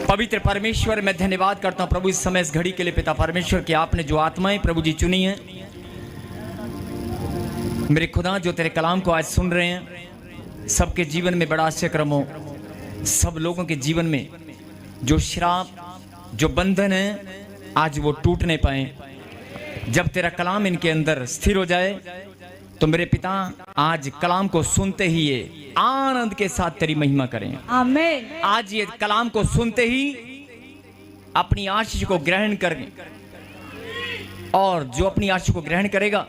पवित्र परमेश्वर, मैं धन्यवाद करता हूँ प्रभु इस समय इस घड़ी के लिए पिता परमेश्वर कि आपने जो आत्माएं प्रभु जी चुनी हैं मेरे खुदा, जो तेरे कलाम को आज सुन रहे हैं, सबके जीवन में बड़ा आश्चर्यक्रम हो। सब लोगों के जीवन में जो श्राप, जो बंधन है, आज वो टूटने पाए। जब तेरा कलाम इनके अंदर स्थिर हो जाए तो मेरे पिता आज कलाम को सुनते ही ये आनंद के साथ तेरी महिमा करें। आमीन। आज ये कलाम को सुनते ही अपनी आशीष को ग्रहण करें, और जो अपनी आशीष को ग्रहण करेगा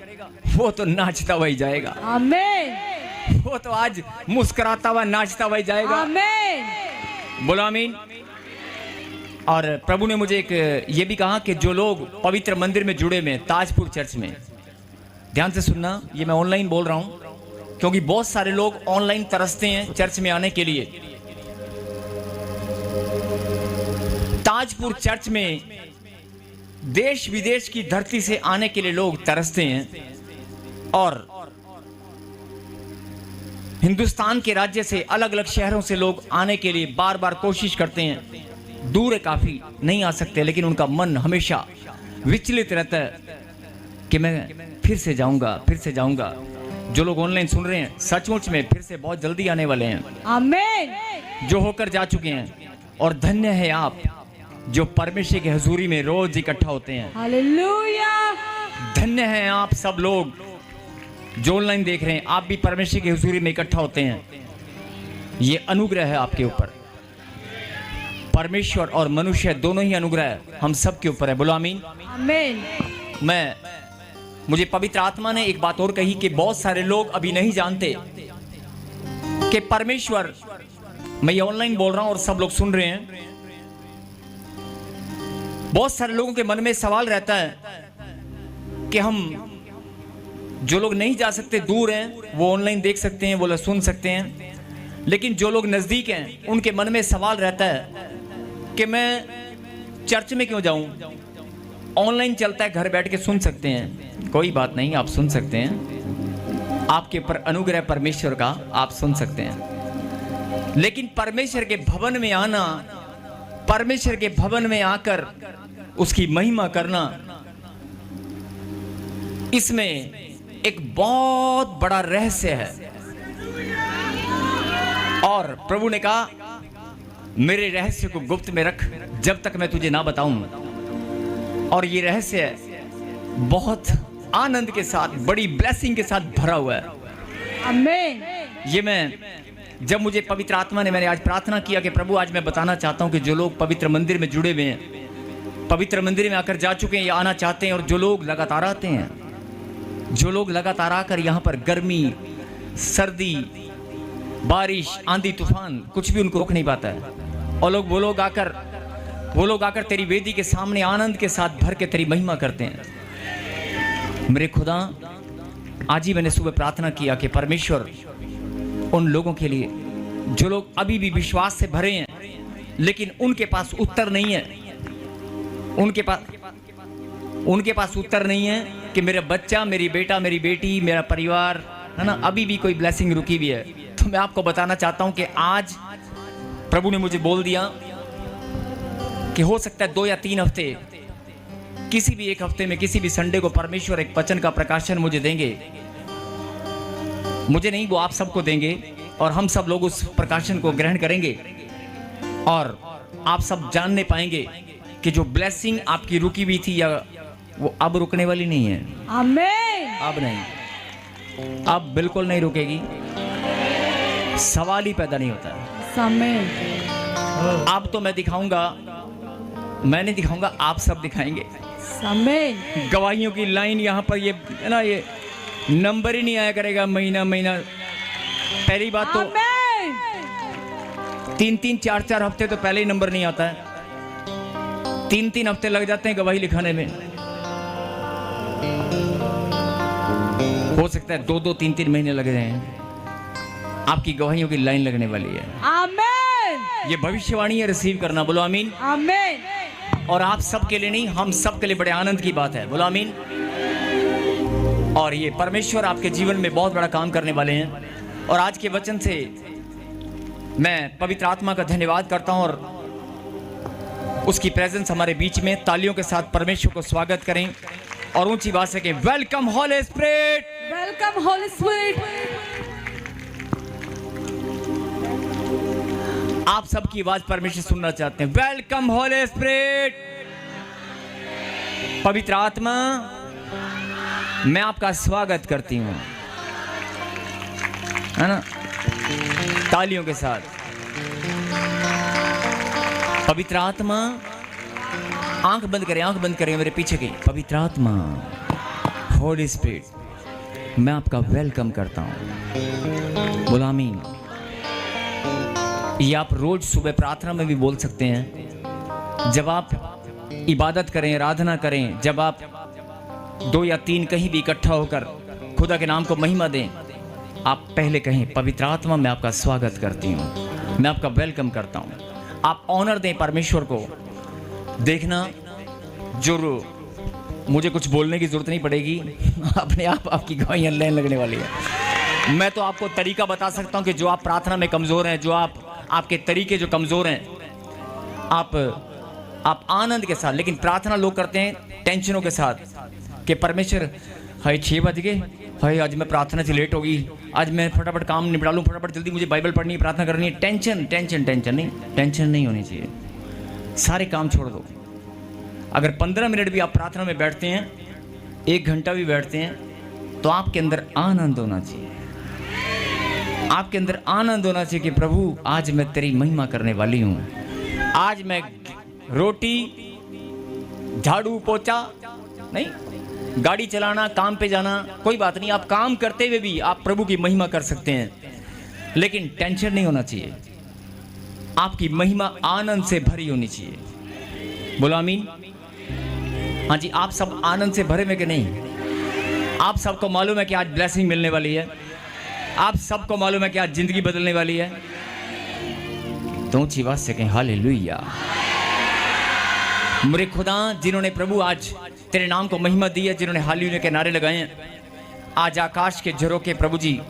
वो तो नाचता हुआ ही जाएगा। आमीन। वो तो आज मुस्कुराता हुआ नाचता हुआ ही जाएगा। आमीन। बोलो आमीन। और प्रभु ने मुझे एक ये भी कहा कि जो लोग पवित्र मंदिर में जुड़े हुए ताजपुर चर्च में, ध्यान से सुनना, ये मैं ऑनलाइन बोल रहा हूं क्योंकि बहुत सारे लोग ऑनलाइन तरसते हैं चर्च में आने के लिए। ताजपुर चर्च में देश विदेश की धरती से आने के लिए लोग तरसते हैं, और हिंदुस्तान के राज्य से अलग अलग शहरों से लोग आने के लिए बार बार कोशिश करते हैं। दूर है, काफी नहीं आ सकते, लेकिन उनका मन हमेशा विचलित रहता है कि मैं फिर से जाऊंगा, फिर से जाऊंगा। जो लोग ऑनलाइन सुन रहे हैं, सचमुच में फिर से बहुत जल्दी आने वाले हैं। आमीन। जो होकर जा चुके हैं, और धन्य है आप जो परमेश्वर की हजूरी में रोज इकट्ठा होते हैं। हालेलुया। धन्य है आप सब लोग जो ऑनलाइन देख रहे हैं, आप भी परमेश्वर की हजूरी में इकट्ठा होते हैं। ये अनुग्रह है आपके ऊपर। परमेश्वर और मनुष्य दोनों ही अनुग्रह हम सब के ऊपर है। बोलो आमीन। आमीन। मुझे पवित्र आत्मा ने एक बात और कही कि बहुत सारे लोग अभी नहीं जानते कि परमेश्वर, मैं ये ऑनलाइन बोल रहा हूं और सब लोग सुन रहे हैं, बहुत सारे लोगों के मन में सवाल रहता है कि हम जो लोग नहीं जा सकते, दूर हैं, वो ऑनलाइन देख सकते हैं, वो लोग सुन सकते हैं, लेकिन जो लोग नजदीक हैं उनके मन में सवाल रहता है कि मैं चर्च में क्यों जाऊं? ऑनलाइन चलता है, घर बैठ के सुन सकते हैं। कोई बात नहीं, आप सुन सकते हैं, आपके ऊपर अनुग्रह परमेश्वर का, आप सुन सकते हैं। लेकिन परमेश्वर के भवन में आना, परमेश्वर के भवन में आकर उसकी महिमा करना, इसमें एक बहुत बड़ा रहस्य है। और प्रभु ने कहा मेरे रहस्य को गुप्त में रख जब तक मैं तुझे ना बताऊं। और ये रहस्य बहुत आनंद के साथ, बड़ी ब्लेसिंग के साथ भरा हुआ है। आमीन। ये मैं जब मुझे पवित्र आत्मा ने, मैंने आज प्रार्थना किया कि प्रभु आज मैं बताना चाहता हूं कि जो लोग पवित्र मंदिर में जुड़े हुए हैं, पवित्र मंदिर में आकर जा चुके हैं या आना चाहते हैं, और जो लोग लगातार आते हैं, जो लोग लगातार आकर यहाँ पर गर्मी, सर्दी, बारिश, आंधी, तूफान, कुछ भी उनको रोक नहीं पाता है, और वो लोग आकर तेरी वेदी के सामने आनंद के साथ भर के तेरी महिमा करते हैं। मेरे खुदा, आज ही मैंने सुबह प्रार्थना किया कि परमेश्वर उन लोगों के लिए जो लोग अभी भी विश्वास से भरे हैं लेकिन उनके पास उत्तर नहीं है, उनके पास उत्तर नहीं है कि मेरा बच्चा, मेरी बेटा, मेरी बेटी, मेरा परिवार है ना, अभी भी कोई ब्लेसिंग रुकी हुई है, तो मैं आपको बताना चाहता हूं कि आज प्रभु ने मुझे बोल दिया कि हो सकता है 2 या 3 हफ्ते, किसी भी एक हफ्ते में, किसी भी संडे को परमेश्वर एक वचन का प्रकाशन मुझे देंगे। मुझे नहीं, वो आप सबको देंगे, और हम सब लोग उस प्रकाशन को ग्रहण करेंगे, और आप सब जानने पाएंगे कि जो ब्लेसिंग आपकी रुकी हुई थी, या वो अब रुकने वाली नहीं है। आमीन। अब नहीं, अब बिल्कुल नहीं रुकेगी, सवाल ही पैदा नहीं होता है। आमीन। अब तो मैं दिखाऊंगा, मैं नहीं दिखाऊंगा, आप सब दिखाएंगे। आमीन। गवाहियों की लाइन यहाँ पर, ये है ना, ये नंबर ही नहीं आया करेगा महीना महीना। पहली बात तो 3-3, 4-4 हफ्ते तो पहले ही नंबर नहीं आता है, 3-3 हफ्ते लग जाते हैं गवाही लिखाने में। हो सकता है 2-2, 3-3 महीने लग रहे हैं, आपकी गवाहियों की लाइन लगने वाली है। आमीन। ये भविष्यवाणी है, रिसीव करना। बोलो आमीन। आमीन। और आप सब के लिए नहीं, हम सब के लिए बड़े आनंद की बात है। बोलो आमीन। और ये परमेश्वर आपके जीवन में बहुत बड़ा काम करने वाले हैं, और आज के वचन से मैं पवित्र आत्मा का धन्यवाद करता हूं, और उसकी प्रेजेंस हमारे बीच में। तालियों के साथ परमेश्वर को स्वागत करें और ऊंची आवाज से कहें, welcome Holi spirit, welcome Holi spirit. आप सबकी आवाज परमेश्वर सुनना चाहते हैं। Welcome Holi spirit. पवित्र आत्मा, मैं आपका स्वागत करती हूं, है ना? तालियों के साथ। पवित्र आत्मा, आंख बंद करें, आंख बंद करें मेरे पीछे की। पवित्र आत्मा, होली स्पिरिट, मैं आपका वेलकम करता हूं। बोलो आमीन। ये आप रोज सुबह प्रार्थना में भी बोल सकते हैं। जब आप इबादत करें, आराधना करें, जब आप 2 या 3 कहीं भी इकट्ठा होकर खुदा के नाम को महिमा दें, आप पहले कहें, पवित्र आत्मा, मैं आपका स्वागत करती हूँ, मैं आपका वेलकम करता हूँ। आप ऑनर दें परमेश्वर को। देखना, जो मुझे कुछ बोलने की जरूरत नहीं पड़ेगी, अपने आप आपकी गवाहियाँ लेने लगने वाली है। मैं तो आपको तरीका बता सकता हूँ कि जो आप प्रार्थना में कमज़ोर हैं, जो आपके तरीके जो कमज़ोर हैं, आप आनंद के साथ, लेकिन प्रार्थना लोग करते हैं टेंशनों के साथ कि परमेश्वर, हाय 6 बज गए, हाय आज मैं प्रार्थना से लेट होगी, आज मैं फटाफट काम निपटा लूँ, फटाफट जल्दी मुझे बाइबल पढ़नी है, प्रार्थना करनी है। टेंशन टेंशन टेंशन नहीं, टेंशन नहीं होनी चाहिए। सारे काम छोड़ दो। अगर 15 मिनट भी आप प्रार्थना में बैठते हैं, 1 घंटा भी बैठते हैं, तो आपके अंदर आनंद होना चाहिए। आपके अंदर आनंद होना चाहिए कि प्रभु, आज मैं तेरी महिमा करने वाली हूँ। आज मैं रोटी, झाड़ू, पोछा नहीं, गाड़ी चलाना, काम पे जाना, कोई बात नहीं। आप काम करते हुए भी आप प्रभु की महिमा कर सकते हैं, लेकिन टेंशन नहीं होना चाहिए। आपकी महिमा आनंद से भरी होनी चाहिए। बोलो आमीन। हाँ जी, आप सब आनंद से भरे में कि नहीं? आप सबको मालूम है कि आज ब्लेसिंग मिलने वाली है। आप सबको मालूम है कि आज जिंदगी बदलने वाली है। तो ऊंची आवाज से कहें, हालेलुया। मेरे खुदा, जिन्होंने प्रभु आज तेरे नाम को महिमा दी है, जिन्होंने हालेलुया के नारे लगाए हैं, आज आकाश के झरोखे प्रभु जी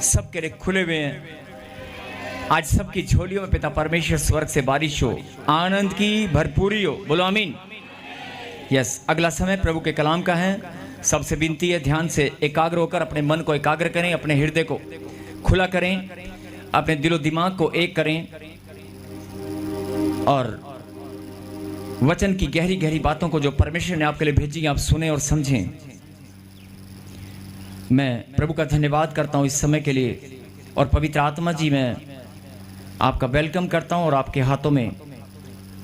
सबके लिए खुले हुए हैं। आज सबकी झोलियों में पिता परमेश्वर स्वर्ग से बारिश हो, आनंद की भरपूरी हो। बोलो आमीन। यस, अगला समय प्रभु के कलाम का है। सबसे विनती है, ध्यान से एकाग्र होकर अपने मन को एकाग्र करें, अपने हृदय को खुला करें, अपने दिलो दिमाग को एक करें और वचन की गहरी गहरी बातों को जो परमेश्वर ने आपके लिए भेजी, आप सुने और समझें। मैं प्रभु का धन्यवाद करता हूं इस समय के लिए। और पवित्र आत्मा जी, मैं आपका वेलकम करता हूं और आपके हाथों में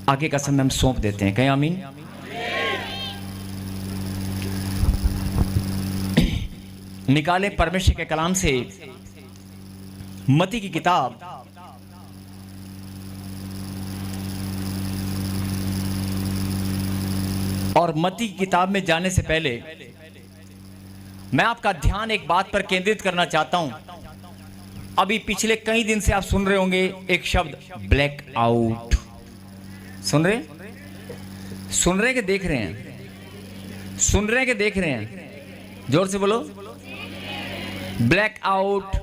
आगे का समय हम सौंप देते हैं। कहें आमीन। निकाले परमेश्वर के कलाम से मत्ती की किताब, और मत्ती की किताब में जाने से पहले मैं आपका ध्यान एक बात पर केंद्रित करना चाहता हूं। अभी पिछले कई दिन से आप सुन रहे होंगे एक शब्द, ब्लैक आउट। सुन रहे कि देख रहे हैं? सुन रहे कि देख रहे हैं? जोर से बोलो। Black out.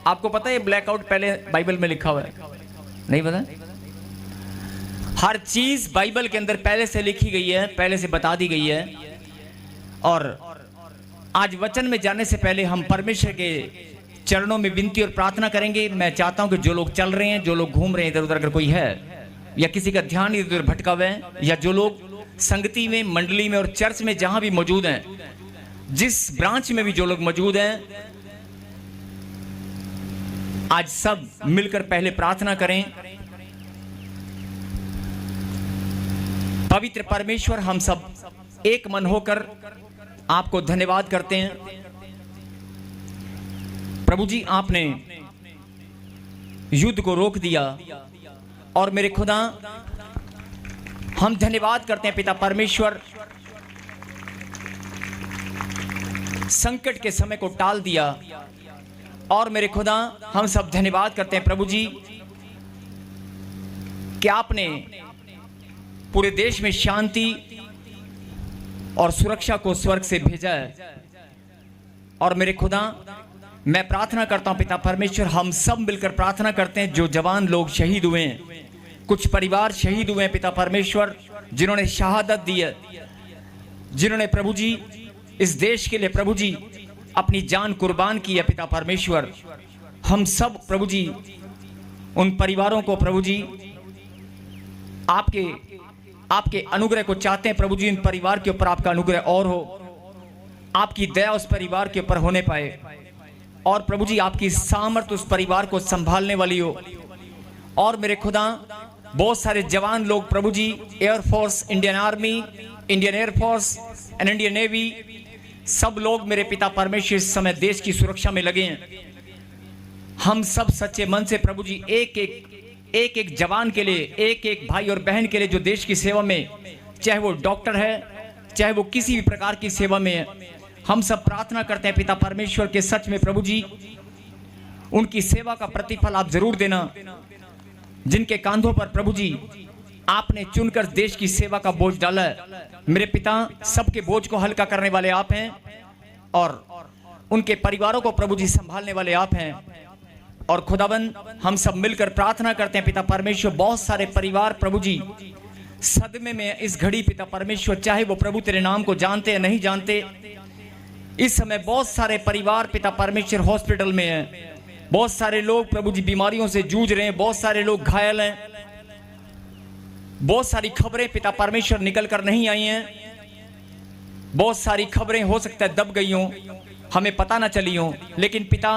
आपको पता है ब्लैक आउट पहले बाइबल में लिखा हुआ है? नहीं पता? हर चीज बाइबल के अंदर पहले से लिखी गई है, पहले से बता दी गई है। और आज वचन में जाने से पहले हम परमेश्वर के चरणों में विनती और प्रार्थना करेंगे। मैं चाहता हूं कि जो लोग चल रहे हैं, जो लोग घूम रहे हैं इधर उधर, अगर कोई है या किसी का ध्यान इधर उधर भटका हुआ है, या जो लोग संगति में, मंडली में और चर्च में जहां भी मौजूद हैं, जिस ब्रांच में भी जो लोग मौजूद हैं, आज सब मिलकर पहले प्रार्थना करें। पवित्र परमेश्वर, हम सब एक मन होकर आपको धन्यवाद करते हैं। प्रभु जी, आपने युद्ध को रोक दिया और मेरे खुदा, हम धन्यवाद करते हैं पिता परमेश्वर, संकट के समय को टाल दिया। और मेरे खुदा, हम सब धन्यवाद करते हैं प्रभु जी कि आपने पूरे देश में शांति और सुरक्षा को स्वर्ग से भेजा है। और मेरे खुदा, मैं प्रार्थना करता हूं पिता परमेश्वर, हम सब मिलकर प्रार्थना करते हैं जो जवान लोग शहीद हुए हैं, कुछ परिवार शहीद हुए हैं पिता परमेश्वर, जिन्होंने शहादत दी है, जिन्होंने प्रभु जी इस देश के लिए प्रभु जी अपनी जान कुर्बान की है पिता परमेश्वर। हम सब प्रभु जी उन परिवारों को प्रभु जी आपके अनुग्रह को चाहते हैं प्रभु जी। इन परिवार के ऊपर आपका अनुग्रह और हो, आपकी दया उस परिवार के ऊपर होने पाए, और प्रभु जी आपकी सामर्थ उस परिवार को संभालने वाली हो। और मेरे खुदा बहुत सारे जवान लोग Prabhu ji, air force, Indian army, Indian air force and Indian navy, सब लोग मेरे पिता परमेश्वर इस समय देश की सुरक्षा में लगे हैं। हम सब सच्चे मन से प्रभु जी एक एक जवान के लिए, एक एक भाई और बहन के लिए जो देश की सेवा में, चाहे वो डॉक्टर है, चाहे वो किसी भी प्रकार की सेवा में है, हम सब प्रार्थना करते हैं पिता परमेश्वर के सच में प्रभु जी उनकी सेवा का प्रतिफल आप जरूर देना। जिनके कांधों पर प्रभु जी आपने चुनकर देश की सेवा का बोझ डाला है, मेरे पिता सबके बोझ को हल्का करने वाले आप हैं, और उनके परिवारों को प्रभु जी संभालने वाले आप हैं। और खुदाबंद हम सब मिलकर प्रार्थना करते हैं पिता परमेश्वर, बहुत सारे परिवार प्रभु जी सदमे में इस घड़ी पिता परमेश्वर, चाहे वो प्रभु तेरे नाम को जानते या नहीं जानते, इस समय बहुत सारे परिवार पिता परमेश्वर हॉस्पिटल में हैं, बहुत सारे लोग प्रभु जी बीमारियों से जूझ रहे हैं, बहुत सारे लोग घायल हैं, बहुत सारी खबरें पिता परमेश्वर निकल कर नहीं आई हैं, बहुत सारी खबरें हो सकता है दब गई हों, हमें पता ना चली हों, लेकिन पिता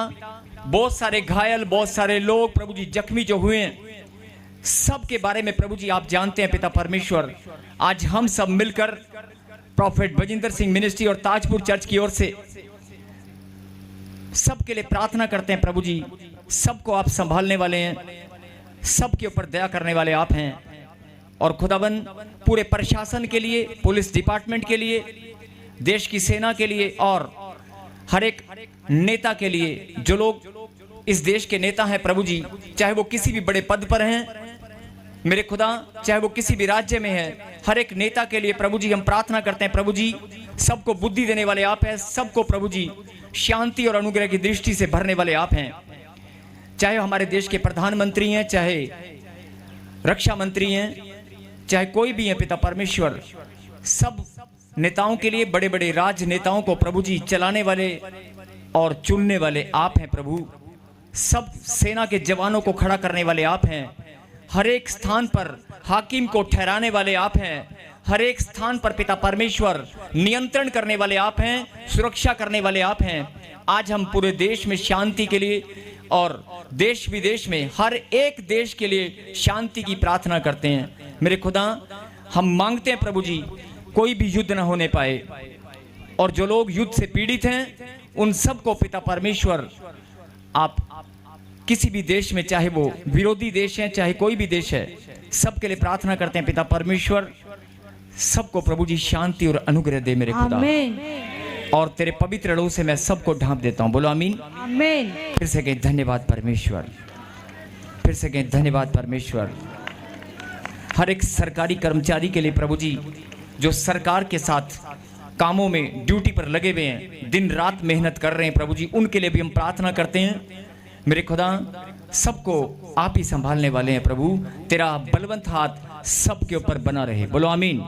बहुत सारे घायल, बहुत सारे लोग प्रभु जी जख्मी जो हुए हैं, सब के बारे में प्रभु जी आप जानते हैं पिता परमेश्वर। आज हम सब मिलकर प्रॉफेट बजिंदर सिंह मिनिस्ट्री और ताजपुर चर्च की ओर से सबके लिए प्रार्थना करते हैं प्रभु जी। सबको आप संभालने वाले हैं, सबके ऊपर दया करने वाले आप हैं। और खुदाबंद पूरे प्रशासन के लिए, पुलिस डिपार्टमेंट के लिए, देश की सेना के लिए और हर एक नेता के लिए, जो लोग इस देश के नेता हैं प्रभु जी, चाहे वो किसी भी बड़े पद पर हैं मेरे खुदा, चाहे वो किसी भी राज्य में है, हर एक नेता के लिए प्रभु जी हम प्रार्थना करते हैं प्रभु जी। सबको बुद्धि देने वाले आप हैं, सबको प्रभु जी शांति और अनुग्रह की दृष्टि से भरने वाले आप हैं। चाहे हमारे देश के प्रधानमंत्री हैं, चाहे रक्षा मंत्री हैं, चाहे कोई भी है पिता परमेश्वर, सब नेताओं के लिए, बड़े बड़े राजनेताओं को प्रभु जी चलाने वाले और चुनने वाले आप हैं प्रभु। सब सेना के जवानों को खड़ा करने वाले आप हैं, हर एक स्थान पर हाकिम को ठहराने वाले आप हैं, हर एक स्थान पर पिता परमेश्वर नियंत्रण करने वाले आप हैं, सुरक्षा करने वाले आप हैं। आज हम पूरे देश में शांति के लिए और देश विदेश में हर एक देश के लिए शांति की प्रार्थना करते हैं मेरे खुदा। हम मांगते हैं प्रभु जी कोई भी युद्ध न होने पाए, और जो लोग युद्ध से पीड़ित हैं उन सबको पिता परमेश्वर आप किसी भी देश में, चाहे वो विरोधी देश है चाहे कोई भी देश है, सबके लिए प्रार्थना करते हैं पिता परमेश्वर। सबको प्रभु जी शांति और अनुग्रह दे मेरे खुदा, और तेरे पवित्र लहू से मैं सबको ढांप देता हूं। बोलो आमीन। आमीन। फिर से कहें धन्यवाद परमेश्वर, फिर से कहें धन्यवाद परमेश्वर। हर एक सरकारी कर्मचारी के लिए प्रभु जी, जो सरकार के साथ कामों में ड्यूटी पर लगे हुए हैं, दिन रात मेहनत कर रहे हैं प्रभु जी, उनके लिए भी हम प्रार्थना करते हैं मेरे खुदा। सबको आप ही संभालने वाले हैं प्रभु, तेरा बलवंत हाथ सबके ऊपर बना रहे। बोलो आमीन।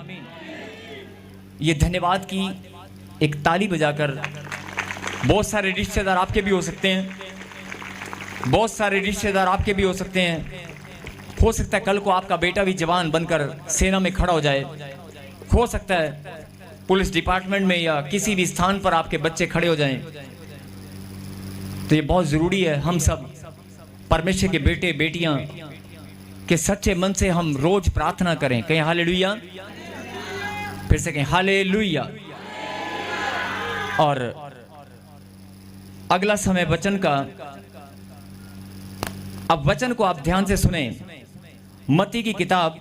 ये धन्यवाद की एक ताली बजाकर, बहुत सारे रिश्तेदार आपके भी हो सकते हैं, बहुत सारे रिश्तेदार आपके भी हो सकते हैं। हो सकता है कल को आपका बेटा भी जवान बनकर सेना में खड़ा हो जाए, हो सकता है पुलिस डिपार्टमेंट में या किसी भी स्थान पर आपके बच्चे खड़े हो जाएं। तो ये बहुत ज़रूरी है हम सब परमेश्वर के बेटे बेटियां के सच्चे मन से हम रोज प्रार्थना करें। कहें हालेलुया, फिर से कहें हालेलुया। और अगला समय वचन का, अब वचन को आप ध्यान से सुने। मत्ती की किताब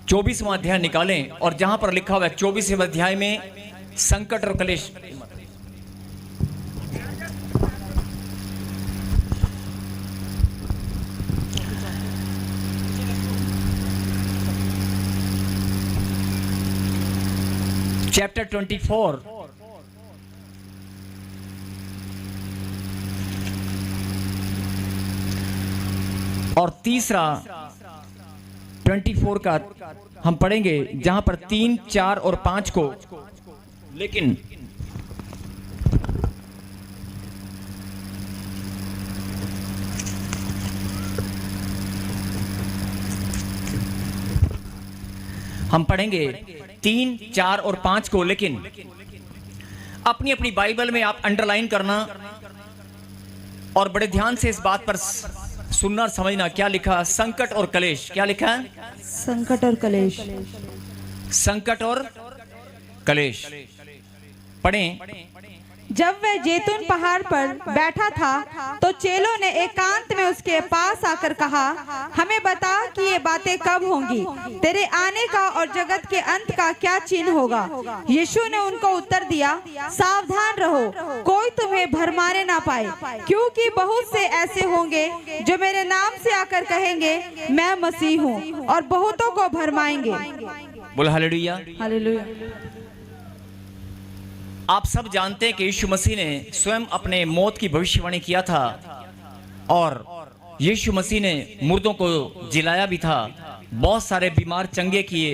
24वां अध्याय निकालें, और जहां पर लिखा हुआ है 24वें अध्याय में संकट और कलेश। चैप्टर 24 और तीसरा 24 का हम पढ़ेंगे, जहां पर 3, 4 और 5 को, लेकिन हम पढ़ेंगे 3, 4 और 5 को, लेकिन अपनी अपनी बाइबल में आप अंडरलाइन करना और बड़े ध्यान से इस बात पर सुनना और समझना। क्या लिखा? संकट और कलेश। क्या लिखा है? संकट और कलेश। संकट और कलेश। पढ़ें। जब वह जैतून पहाड़ पर बैठा था तो चेलों ने एकांत में उसके पास आकर कहा, हमें बता कि ये बातें कब होंगी, तेरे आने का और जगत के अंत का क्या चिन्ह होगा। यीशु ने उनको उत्तर दिया, सावधान रहो, कोई तुम्हें भरमाने ना पाए, क्योंकि बहुत से ऐसे होंगे जो मेरे नाम से आकर कहेंगे मैं मसीह हूँ, और बहुतों को भरमाएंगे। बोल हालेलुया। हालेलुया। आप सब जानते हैं कि यीशु मसीह ने स्वयं अपने मौत की भविष्यवाणी किया था, और यीशु मसीह ने मुर्दों को जिलाया भी था, बहुत सारे बीमार चंगे किए,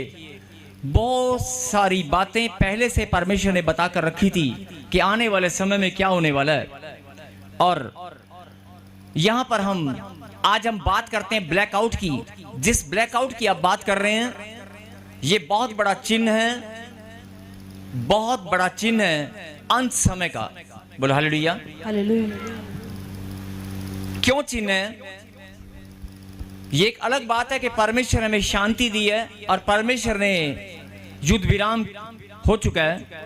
बहुत सारी बातें पहले से परमेश्वर ने बताकर रखी थी कि आने वाले समय में क्या होने वाला है। और यहां पर आज हम बात करते हैं ब्लैकआउट की। जिस ब्लैकआउट की आप बात कर रहे हैं, ये बहुत बड़ा चिन्ह है, बहुत बड़ा चिन्ह है अंत समय का। बोलो हालेलुया। हालेलुया। क्यों चिन्ह है? ये एक अलग बात है कि परमेश्वर हमें शांति दी है और परमेश्वर ने युद्ध विराम हो चुका है,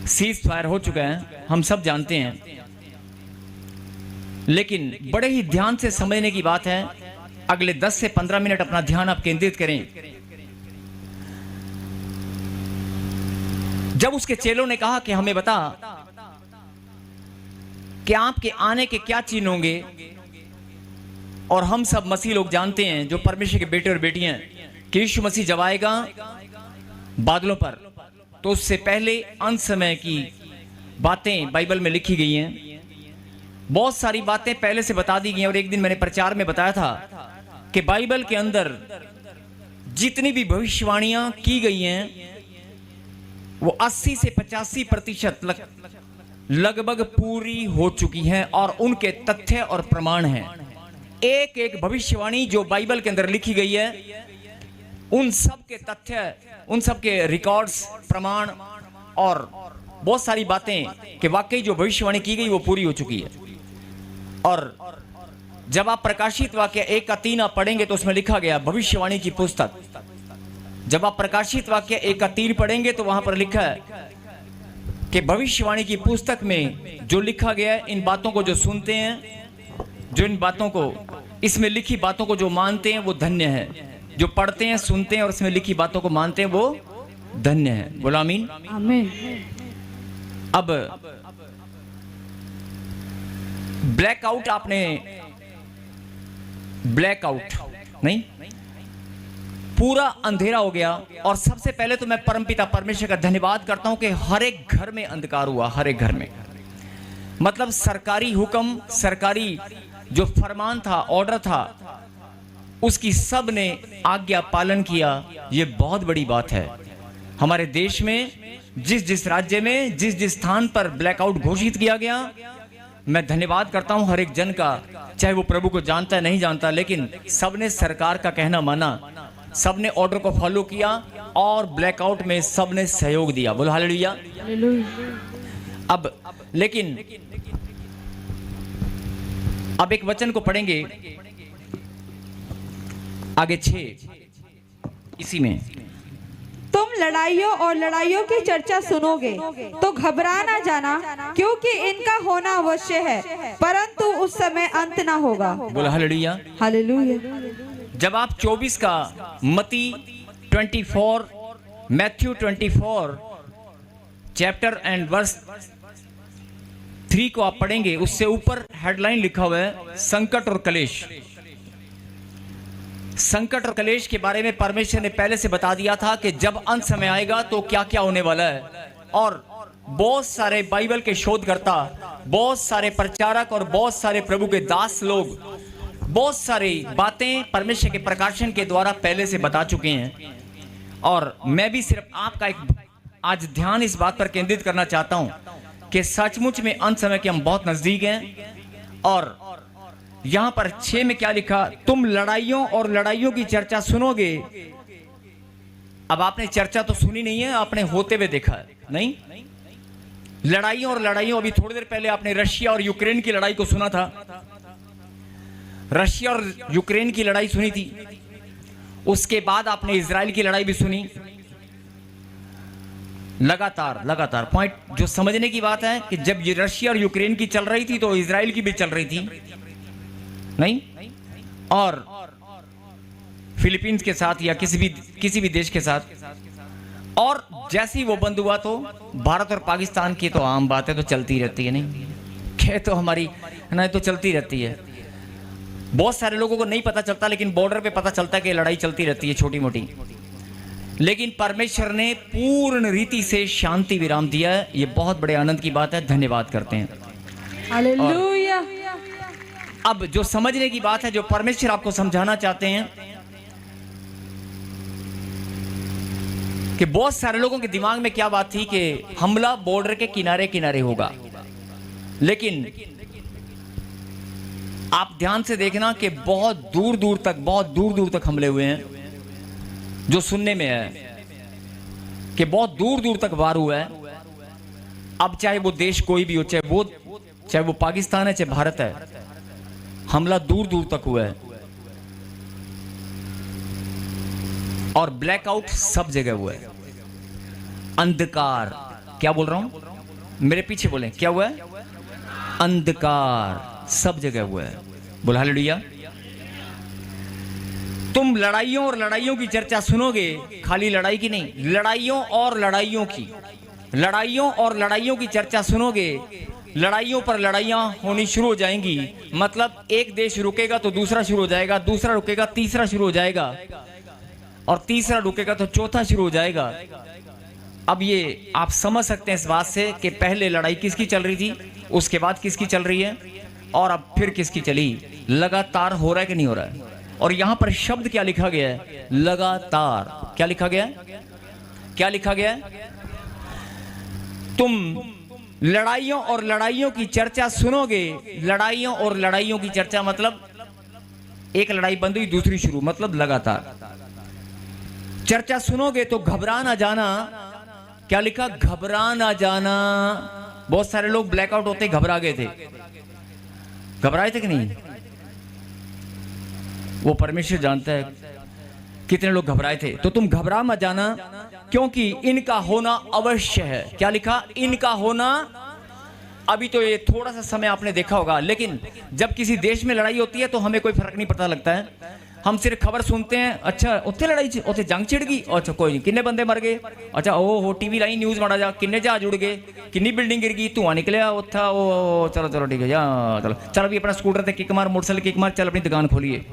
सीज फायर हो चुका है, हम सब जानते हैं। लेकिन बड़े ही ध्यान से समझने की बात है। अगले 10 से 15 मिनट अपना ध्यान आप केंद्रित करें। जब उसके चेलों ने कहा कि हमें बता कि आपके आने के क्या चिन्ह होंगे, और हम सब मसीह लोग जानते हैं जो परमेश्वर के बेटे और बेटियां कि यीशु मसीह जब आएगा बादलों पर, तो उससे पहले अंत समय की बातें बाइबल में लिखी गई हैं। बहुत सारी बातें पहले से बता दी गई हैं। और एक दिन मैंने प्रचार में बताया था कि बाइबल के अंदर जितनी भी भविष्यवाणियां की गई हैं वो 80 से 85% लगभग पूरी हो चुकी हैं, और उनके तथ्य और प्रमाण हैं। एक एक भविष्यवाणी जो बाइबल के अंदर लिखी गई है, उन सब के तथ्य, उन सब के रिकॉर्ड्स, प्रमाण और बहुत सारी बातें कि वाकई जो भविष्यवाणी की गई वो पूरी हो चुकी है। और जब आप प्रकाशित वाक्य 1 का 3 आप पढ़ेंगे तो उसमें लिखा गया भविष्यवाणी की पुस्तक। जब आप प्रकाशित वाक्य 1 का 3 पढ़ेंगे तो वहां पर लिखा है कि भविष्यवाणी की पुस्तक में जो लिखा गया है, इन बातों को जो सुनते हैं, जो इन बातों को, इसमें लिखी बातों को जो मानते हैं वो धन्य है। जो पढ़ते हैं, सुनते हैं और इसमें लिखी बातों को मानते हैं वो धन्य है। बोलो आमीन। आमीन। अब ब्लैकआउट, आपने ब्लैकआउट नहीं, पूरा अंधेरा हो गया। और सबसे पहले तो मैं परमपिता परमेश्वर का धन्यवाद करता हूं कि हर एक घर में अंधकार हुआ, हर एक घर में। मतलब सरकारी हुक्म, सरकारी जो फरमान था, ऑर्डर था, उसकी सब ने आज्ञा पालन किया। ये बहुत बड़ी बात है। हमारे देश में जिस जिस राज्य में जिस जिस स्थान पर ब्लैकआउट घोषित किया गया, मैं धन्यवाद करता हूं हर एक जन का, चाहे वो प्रभु को जानता है नहीं जानता, लेकिन सबने सरकार का कहना माना, सबने ऑर्डर को फॉलो किया और ब्लैकआउट में सबने सहयोग दिया। बोलो हालेलुया। अब लेकिन अब एक वचन को पढ़ेंगे आगे 6, इसी में, तुम लड़ाइयों और लड़ाइयों की चर्चा सुनोगे तो घबरा ना जाना, क्योंकि इनका होना अवश्य है, परंतु उस समय अंत ना होगा। बोलो हालेलुया। हालेलुया। जब आप 24 का मती 24, मैथ्यू 24 चैप्टर एंड वर्स 3 को आप पढ़ेंगे, उससे ऊपर हेडलाइन लिखा हुआ है संकट और कलेश। संकट और कलेश के बारे में परमेश्वर ने पहले से बता दिया था कि जब अंत समय आएगा तो क्या क्या होने वाला है। और बहुत सारे बाइबल के शोधकर्ता, बहुत सारे प्रचारक और बहुत सारे प्रभु के दास लोग बहुत सारी बातें परमेश्वर के प्रकाशन के द्वारा पहले से बता चुके हैं, और मैं भी सिर्फ आपका एक आज ध्यान इस बात पर केंद्रित करना चाहता हूं कि सचमुच में अंत समय के हम बहुत नजदीक हैं। और यहां पर 6 में क्या लिखा, तुम लड़ाइयों और लड़ाइयों की चर्चा सुनोगे। अब आपने चर्चा तो सुनी नहीं है, आपने होते हुए देखा है, नहीं? लड़ाइयों और लड़ाइयों, अभी थोड़ी देर पहले आपने रशिया और यूक्रेन की लड़ाई को सुना था। रशिया और यूक्रेन की लड़ाई सुनी थी, उसके बाद आपने इजराइल की लड़ाई भी सुनी। लगातार पॉइंट जो समझने की बात है कि जब ये रशिया और यूक्रेन की चल रही थी तो इजराइल की भी चल रही थी, नहीं? और फिलीपींस के साथ या किसी भी देश के साथ, और जैसे ही वो बंद हुआ तो भारत और पाकिस्तान की तो आम बात है, तो चलती रहती है, नहीं? क्या तो हमारी ना तो चलती रहती है। बहुत सारे लोगों को नहीं पता चलता, लेकिन बॉर्डर पे पता चलता है कि लड़ाई चलती रहती है छोटी मोटी, लेकिन परमेश्वर ने पूर्ण रीति से शांति विराम दिया है। ये बहुत बड़े आनंद की बात है, धन्यवाद करते हैं। हालेलुया। अब जो समझने की बात है, जो परमेश्वर आपको समझाना चाहते हैं, कि बहुत सारे लोगों के दिमाग में क्या बात थी कि हमला बॉर्डर के किनारे किनारे होगा, लेकिन आप ध्यान से देखना कि बहुत दूर दूर तक हमले हुए हैं। जो सुनने में है कि बहुत दूर दूर तक वार हुआ है। अब चाहे वो देश कोई भी हो, चाहे वो पाकिस्तान है, चाहे भारत है, हमला दूर दूर तक हुआ है। और ब्लैकआउट सब जगह हुआ है। अंधकार, क्या बोल रहा हूं, मेरे पीछे बोलें, क्या हुआ है? अंधकार सब जगह हुआ है। बोल हालेलुया। तुम लड़ाइयों और लड़ाइयों की चर्चा सुनोगे, खाली लड़ाई की नहीं, लड़ाइयों और लड़ाइयों की चर्चा सुनोगे। लड़ाइयों पर लड़ाइयां होनी शुरू हो जाएंगी। मतलब एक देश रुकेगा तो दूसरा शुरू हो जाएगा, दूसरा रुकेगा तीसरा शुरू हो जाएगा, और तीसरा रुकेगा तो चौथा शुरू हो जाएगा। अब ये आप समझ सकते हैं इस बात से कि पहले लड़ाई किसकी चल रही थी, उसके बाद किसकी चल रही है, और अब फिर किसकी चली। लगातार हो रहा है कि नहीं हो रहा है? और यहां पर शब्द क्या लिखा गया है? लगातार। क्या लिखा गया है? क्या लिखा गया है? तुम लड़ाइयों और लड़ाइयों की चर्चा सुनोगे। लड़ाइयों और लड़ाइयों की चर्चा मतलब एक लड़ाई बंद हुई दूसरी शुरू, मतलब लगातार चर्चा सुनोगे तो घबरा ना जाना। क्या लिखा? घबरा ना जाना। बहुत सारे लोग ब्लैकआउट होते घबरा गए थे। घबराए थे कि नहीं? वो परमेश्वर जानता है कितने लोग घबराए थे। तो तुम घबरा मत जाना, क्योंकि इनका होना अवश्य है। क्या लिखा? इनका होना। अभी तो ये थोड़ा सा समय आपने देखा होगा, लेकिन जब किसी देश में लड़ाई होती है तो हमें कोई फर्क नहीं पता लगता है। हम सिर्फ खबर सुनते हैं, अच्छा उत्थे लड़ाई उत्थे जंग छिड़ गई, अच्छा कोई नहीं, किन्ने बंदे मर गए, अच्छा ओ टीवी लाई न्यूज़ माड़ा जा, किन्ने जहाज उड़ गए, किन्नी बिल्डिंग गिर गई, धुआं निकलिया उत्था, ओ चलो चलो ठीक है जा, चल अभी अपना स्कूटर से किक मार, मोटरसाइकिल किक मार, चल अपनी दुकान खोलिए,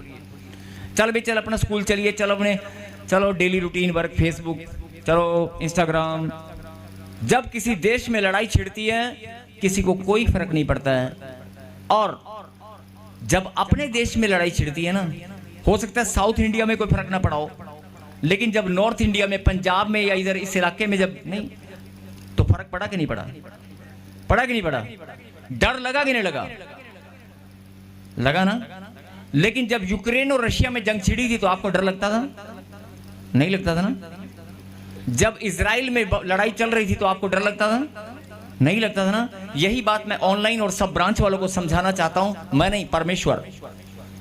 चल भाई चल अपना स्कूल चलिए, चलो डेली रूटीन वर्क, फेसबुक, चलो इंस्टाग्राम। जब किसी देश में लड़ाई छिड़ती है किसी को कोई फर्क नहीं पड़ता है। और जब अपने देश में लड़ाई छिड़ती है ना, हो सकता है साउथ इंडिया में कोई फर्क ना पड़ा हो, लेकिन जब नॉर्थ इंडिया में, पंजाब में या इधर इस इलाके में जब नहीं, तो फर्क पड़ा कि नहीं पड़ा? पड़ा कि नहीं पड़ा? डर लगा कि नहीं लगा? लगा ना। लेकिन जब यूक्रेन और रशिया में जंग छिड़ी थी तो आपको डर लगता था? नहीं लगता था ना। जब इजराइल में लड़ाई चल रही थी तो आपको डर लगता था? नहीं लगता था ना। यही बात मैं ऑनलाइन और सब ब्रांच वालों को समझाना चाहता हूं। मैं नहीं, परमेश्वर,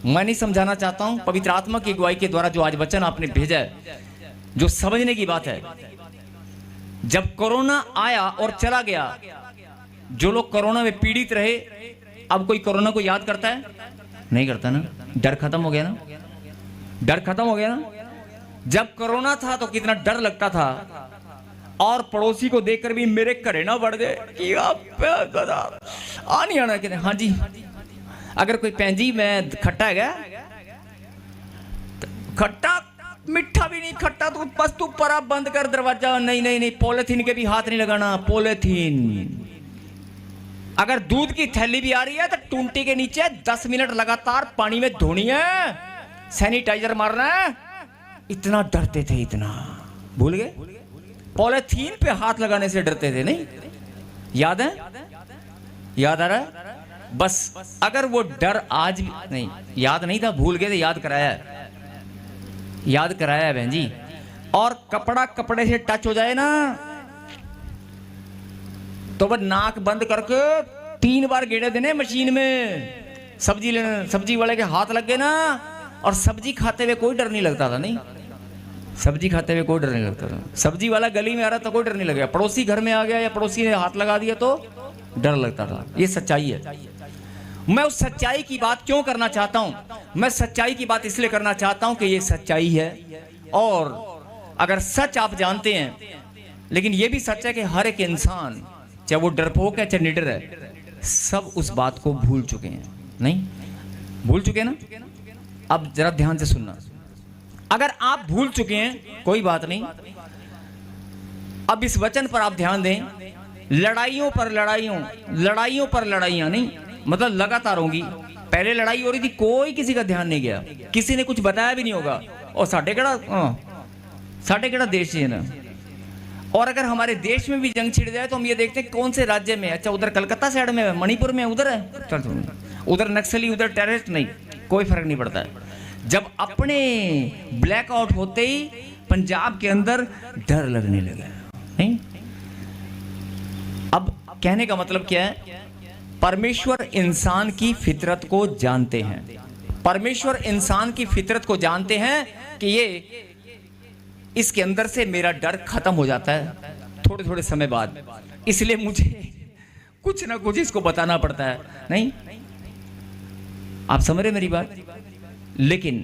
मैं नहीं समझाना चाहता हूं, पवित्र आत्मा की अगुवाई के द्वारा जो आज वचन आपने भेजा है, जो समझने की बात है। जब कोरोना आया और चला गया, जो लोग कोरोना में पीड़ित रहे, अब कोई कोरोना को याद करता है? नहीं करता ना। डर खत्म हो गया ना। डर खत्म हो गया ना। जब कोरोना था तो कितना डर लगता था, और पड़ोसी को देखकर भी मेरे घरे ना बढ़ जाए कि आ नहीं आना कि हाँ जी, अगर कोई भैन जी मैं खट्टा है, खट्टा मीठा भी नहीं, खट्टा तो बस तू परा बंद कर दरवाजा। नहीं नहीं नहीं, पॉलिथीन के भी हाथ नहीं लगाना। पॉलिथीन अगर दूध की थैली भी आ रही है तो टूंटी के नीचे 10 मिनट लगातार पानी में धोनी है, सैनिटाइजर मारना है। इतना डरते थे, इतना भूल गए। पॉलिथीन पे हाथ लगाने से डरते थे, नहीं याद है? याद आ रहा है? बस अगर वो डर आज भी नहीं, याद नहीं था, भूल गए थे, याद कराया है, याद कराया है बहन जी। और कपड़ा कपड़े से टच हो जाए ना तो वह नाक बंद करके 3 बार गेड़े देने मशीन में। सब्जी लेने, सब्जी वाले के हाथ लग गए ना, और सब्जी खाते हुए कोई डर नहीं लगता था, नहीं सब्जी खाते हुए कोई डर नहीं लगता था। सब्जी वाला गली में आ रहा तो कोई डर नहीं लगेगा, पड़ोसी घर में आ गया या पड़ोसी ने हाथ लगा दिया तो डर लगता था। ये सच्चाई है। मैं उस सच्चाई की बात क्यों करना चाहता हूं? मैं सच्चाई की बात इसलिए करना चाहता हूं कि ये सच्चाई है। और अगर सच आप जानते हैं, लेकिन ये भी सच है कि हर एक इंसान, चाहे वो डरपोक है चाहे निडर है, सब उस बात को भूल चुके हैं। नहीं भूल चुके हैं ना? अब जरा ध्यान से सुनना। अगर आप भूल चुके हैं कोई बात नहीं, अब इस वचन पर आप ध्यान दें। लड़ाइयों पर लड़ाइयों, लड़ाइयों पर लड़ाइयां, नहीं मतलब लगातार होंगी। पहले लड़ाई हो रही थी, कोई किसी का ध्यान नहीं गया, किसी ने कुछ बताया भी नहीं होगा। और साढ़े केड़ा देश है ना। और अगर हमारे देश में भी जंग छिड़ जाए तो हम ये देखते हैं कौन से राज्य में। अच्छा उधर कलकत्ता साइड में है, मणिपुर में उधर है, चल उधर नक्सली, उधर टेररिस्ट, नहीं कोई फर्क नहीं पड़ता है। जब अपने ब्लैकआउट होते ही पंजाब के अंदर डर लगने लगा, नहीं। अब कहने का मतलब क्या है? परमेश्वर इंसान की फितरत को जानते हैं। परमेश्वर इंसान की फितरत को जानते हैं कि ये इसके अंदर से मेरा डर खत्म हो जाता है थोड़े थोड़े समय बाद, इसलिए मुझे कुछ ना कुछ इसको बताना पड़ता है। नहीं आप समझ रहे मेरी बात? लेकिन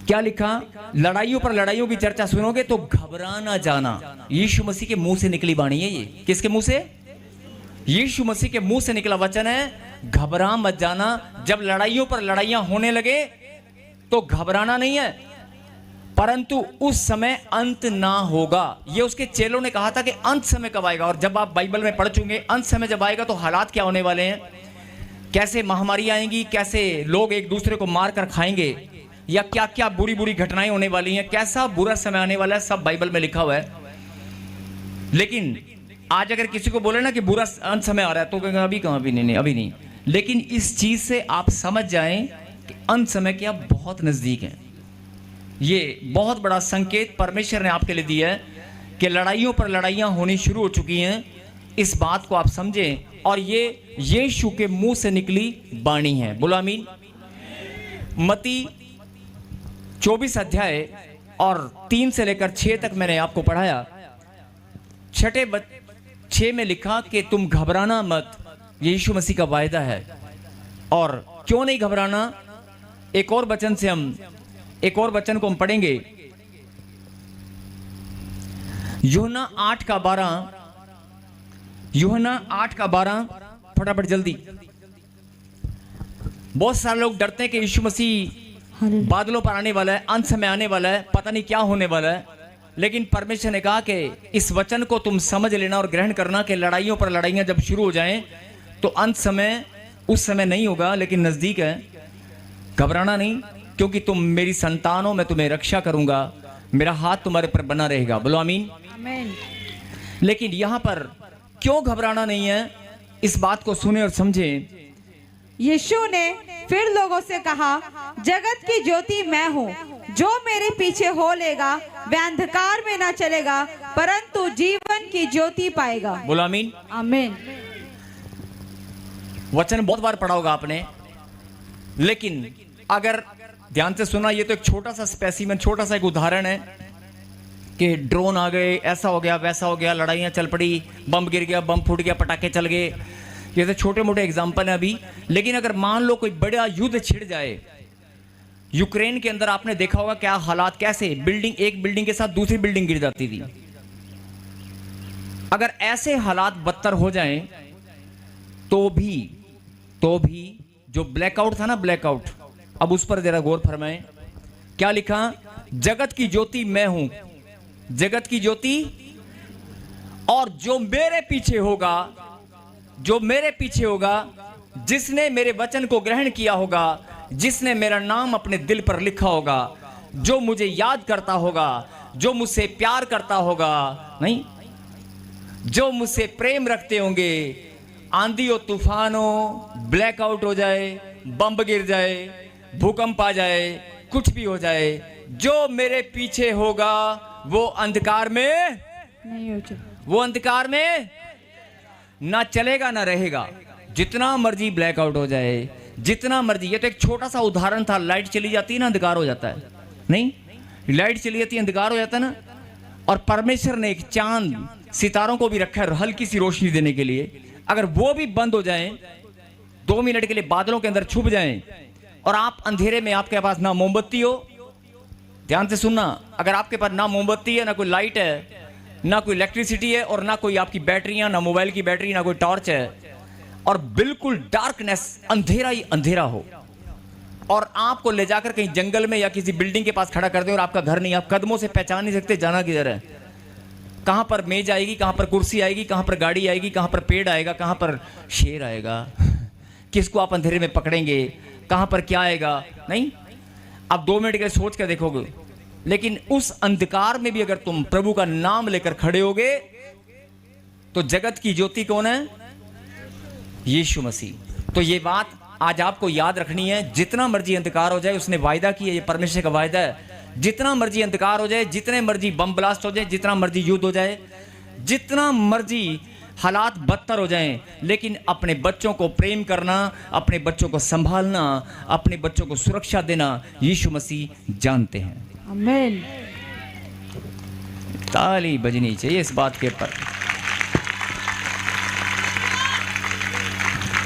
क्या लिखा? लड़ाइयों पर लड़ाइयों की चर्चा सुनोगे तो घबरा ना जाना। यीशु मसीह के मुंह से निकली वाणी है ये। किसके मुंह से? यीशु मसीह के मुंह से निकला वचन है। घबरा मत जाना। जब लड़ाइयों पर लड़ाइयां होने लगे तो घबराना नहीं है, परंतु उस समय अंत ना होगा। ये उसके चेलों ने कहा था कि अंत समय कब आएगा। और जब आप बाइबल में पढ़ चुके, अंत समय जब आएगा तो हालात क्या होने वाले हैं, कैसे महामारी आएंगी, कैसे लोग एक दूसरे को मार कर खाएंगे, या क्या क्या बुरी बुरी घटनाएं होने वाली हैं, कैसा बुरा समय आने वाला है, सब बाइबल में लिखा हुआ है। लेकिन आज अगर किसी को बोले ना कि बुरा अंत समय आ रहा है तो कहेंगे अभी कहां, अभी नहीं, अभी नहीं। लेकिन इस चीज से आप समझ जाएं कि अंत समय क्या बहुत नजदीक है। ये बहुत बड़ा संकेत परमेश्वर ने आपके लिए दिया है कि लड़ाइयों पर लड़ाइयां होनी शुरू हो चुकी हैं। इस बात को आप समझें, और ये यीशु के मुंह से निकली वाणी है। बोलो आमीन। मत्ती 24 अध्याय और 3 से लेकर 6 तक मैंने आपको पढ़ाया। 6 में लिखा कि तुम घबराना मत, यीशु मसीह का वायदा है। और क्यों नहीं घबराना? एक और वचन को हम पढ़ेंगे, यूहन्ना 8:12। फटाफट जल्दी। बहुत सारे लोग डरते हैं कि यीशु मसीह बादलों पर आने वाला है, अंत समय आने वाला है, पता नहीं क्या होने वाला है। लेकिन परमेश्वर ने कहा कि इस वचन को तुम समझ लेना और ग्रहण करना कि लड़ाइयों पर लड़ाइयां जब शुरू हो जाएं तो अंत समय उस समय नहीं होगा, लेकिन नजदीक है। घबराना नहीं, क्योंकि तुम मेरी संतान हो, मैं तुम्हें रक्षा करूंगा, मेरा हाथ तुम्हारे पर बना रहेगा। बोलो आमीन। आमीन। लेकिन यहां पर क्यों घबराना नहीं है, इस बात को सुने और समझे। यीशु ने फिर लोगों से कहा, जगत की ज्योति मैं हूँ, जो मेरे पीछे हो लेगा वह अंधकार में ना चलेगा परंतु जीवन की ज्योति पाएगा। बोलो आमीन। आमीन। वचन बहुत बार पढ़ा होगा आपने, लेकिन अगर ध्यान से सुना, ये तो एक छोटा सा स्पेसिमेन, छोटा सा एक उदाहरण है कि ड्रोन आ गए, ऐसा हो गया वैसा हो गया, लड़ाइयाँ चल पड़ी, बम गिर गया, बम फूट गया, पटाखे चल गए। ये तो छोटे मोटे एग्जाम्पल हैं अभी। लेकिन अगर मान लो कोई बड़ा युद्ध छिड़ जाए, यूक्रेन के अंदर आपने देखा होगा क्या हालात, कैसे एक बिल्डिंग के साथ दूसरी बिल्डिंग गिर जाती थी। अगर ऐसे हालात बदतर हो जाएं तो भी जो ब्लैकआउट था ना, ब्लैकआउट, अब उस पर जरा गौर फरमाएं। क्या लिखा? जगत की ज्योति मैं हूं, जगत की ज्योति, और जो मेरे पीछे होगा जो मेरे पीछे होगा, जिसने मेरे वचन को ग्रहण किया होगा, जिसने मेरा नाम अपने दिल पर लिखा होगा, जो मुझे याद करता होगा, जो मुझसे प्यार करता होगा, नहीं, जो मुझसे प्रेम रखते होंगे, आंधी हो, तूफान हो, ब्लैकआउट हो जाए, बम गिर जाए, भूकंप आ जाए, कुछ भी हो जाए, जो मेरे पीछे होगा वो अंधकार में नहीं हो जाए, वो अंधकार में ना चलेगा ना रहेगा। जितना मर्जी ब्लैकआउट हो जाए, जितना मर्जी, ये तो एक छोटा सा उदाहरण था। लाइट चली जाती है ना, अंधकार हो जाता है, नहीं, लाइट चली जाती है, अंधकार हो जाता है ना। और परमेश्वर ने एक चांद, सितारों को भी रखा है हल्की सी रोशनी देने के लिए। अगर वो भी बंद हो जाएं, 2 मिनट के लिए बादलों के अंदर छुप जाएं, और आप अंधेरे में, आपके पास ना मोमबत्ती हो, ध्यान से सुनना, अगर आपके पास ना मोमबत्ती है, ना कोई लाइट है, ना कोई इलेक्ट्रिसिटी है, और ना कोई आपकी बैटरियां, ना मोबाइल की बैटरी, ना कोई टॉर्च है, और बिल्कुल डार्कनेस, अंधेरा ही अंधेरा हो, और आपको ले जाकर कहीं जंगल में या किसी बिल्डिंग के पास खड़ा कर दे, और आपका घर नहीं, आप कदमों से पहचान नहीं सकते जाना किधर है, कहां पर मेज आएगी, कहां पर कुर्सी आएगी, कहां पर गाड़ी आएगी, कहां पर पेड़ आएगा, कहां पर शेर आएगा, किसको आप अंधेरे में पकड़ेंगे, कहां पर क्या आएगा, नहीं, आप 2 मिनट के लिए सोच कर देखोगे। लेकिन उस अंधकार में भी अगर तुम प्रभु का नाम लेकर खड़े होगे, तो जगत की ज्योति कौन है? यीशु मसीह। तो ये बात आज आपको याद रखनी है। जितना मर्जी अंधकार हो जाए, उसने वायदा किया, ये परमेश्वर का वायदा है, जितना मर्जी अंधकार हो जाए, जितने मर्जी बम ब्लास्ट हो जाए, जितना मर्जी युद्ध हो जाए, जितना मर्जी हालात बदतर हो जाएं, लेकिन अपने बच्चों को प्रेम करना, अपने बच्चों को संभालना, अपने बच्चों को सुरक्षा देना यीशु मसीह जानते हैं। आमीन। ताली बजनी चाहिए इस बात के ऊपर।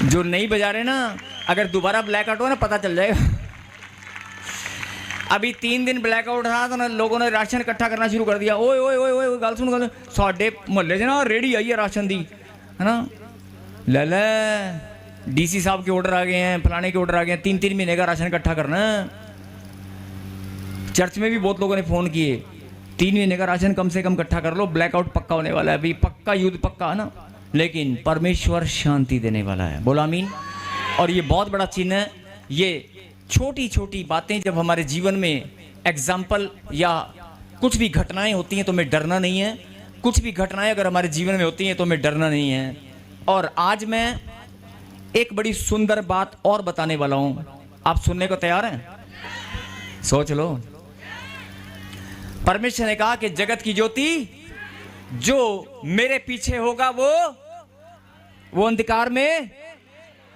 जो नहीं बजा रहे ना, अगर दोबारा ब्लैकआउट हो ना, पता चल जाएगा। अभी 3 दिन ब्लैकआउट रहा था ना, लोगों ने राशन इकट्ठा करना शुरू कर दिया। ओए ओए ओए ओए गल सुन, साढ़े मोहल्ले से ना रेडी आई है राशन दी, है ना, ले ले, डीसी साहब के ऑर्डर आ गए हैं, फलाने के ऑर्डर आ गए हैं, 3-3 महीने का राशन इकट्ठा करना है। चर्च में भी बहुत लोगों ने फोन किए, 3 महीने का राशन कम से कम इकट्ठा कर लो, ब्लैकआउट पक्का होने वाला है, अभी पक्का युद्ध पक्का है ना। लेकिन परमेश्वर शांति देने वाला है, बोला आमीन। और ये बहुत बड़ा चिन्ह है। ये छोटी छोटी बातें जब हमारे जीवन में एग्जाम्पल या कुछ भी घटनाएं होती हैं तो हमें डरना नहीं है। कुछ भी घटनाएं अगर हमारे जीवन में होती हैं तो हमें डरना नहीं है। और आज मैं एक बड़ी सुंदर बात और बताने वाला हूं, आप सुनने को तैयार हैं? सोच लो। परमेश्वर ने कहा कि जगत की ज्योति जो मेरे पीछे होगा वो अंधकार में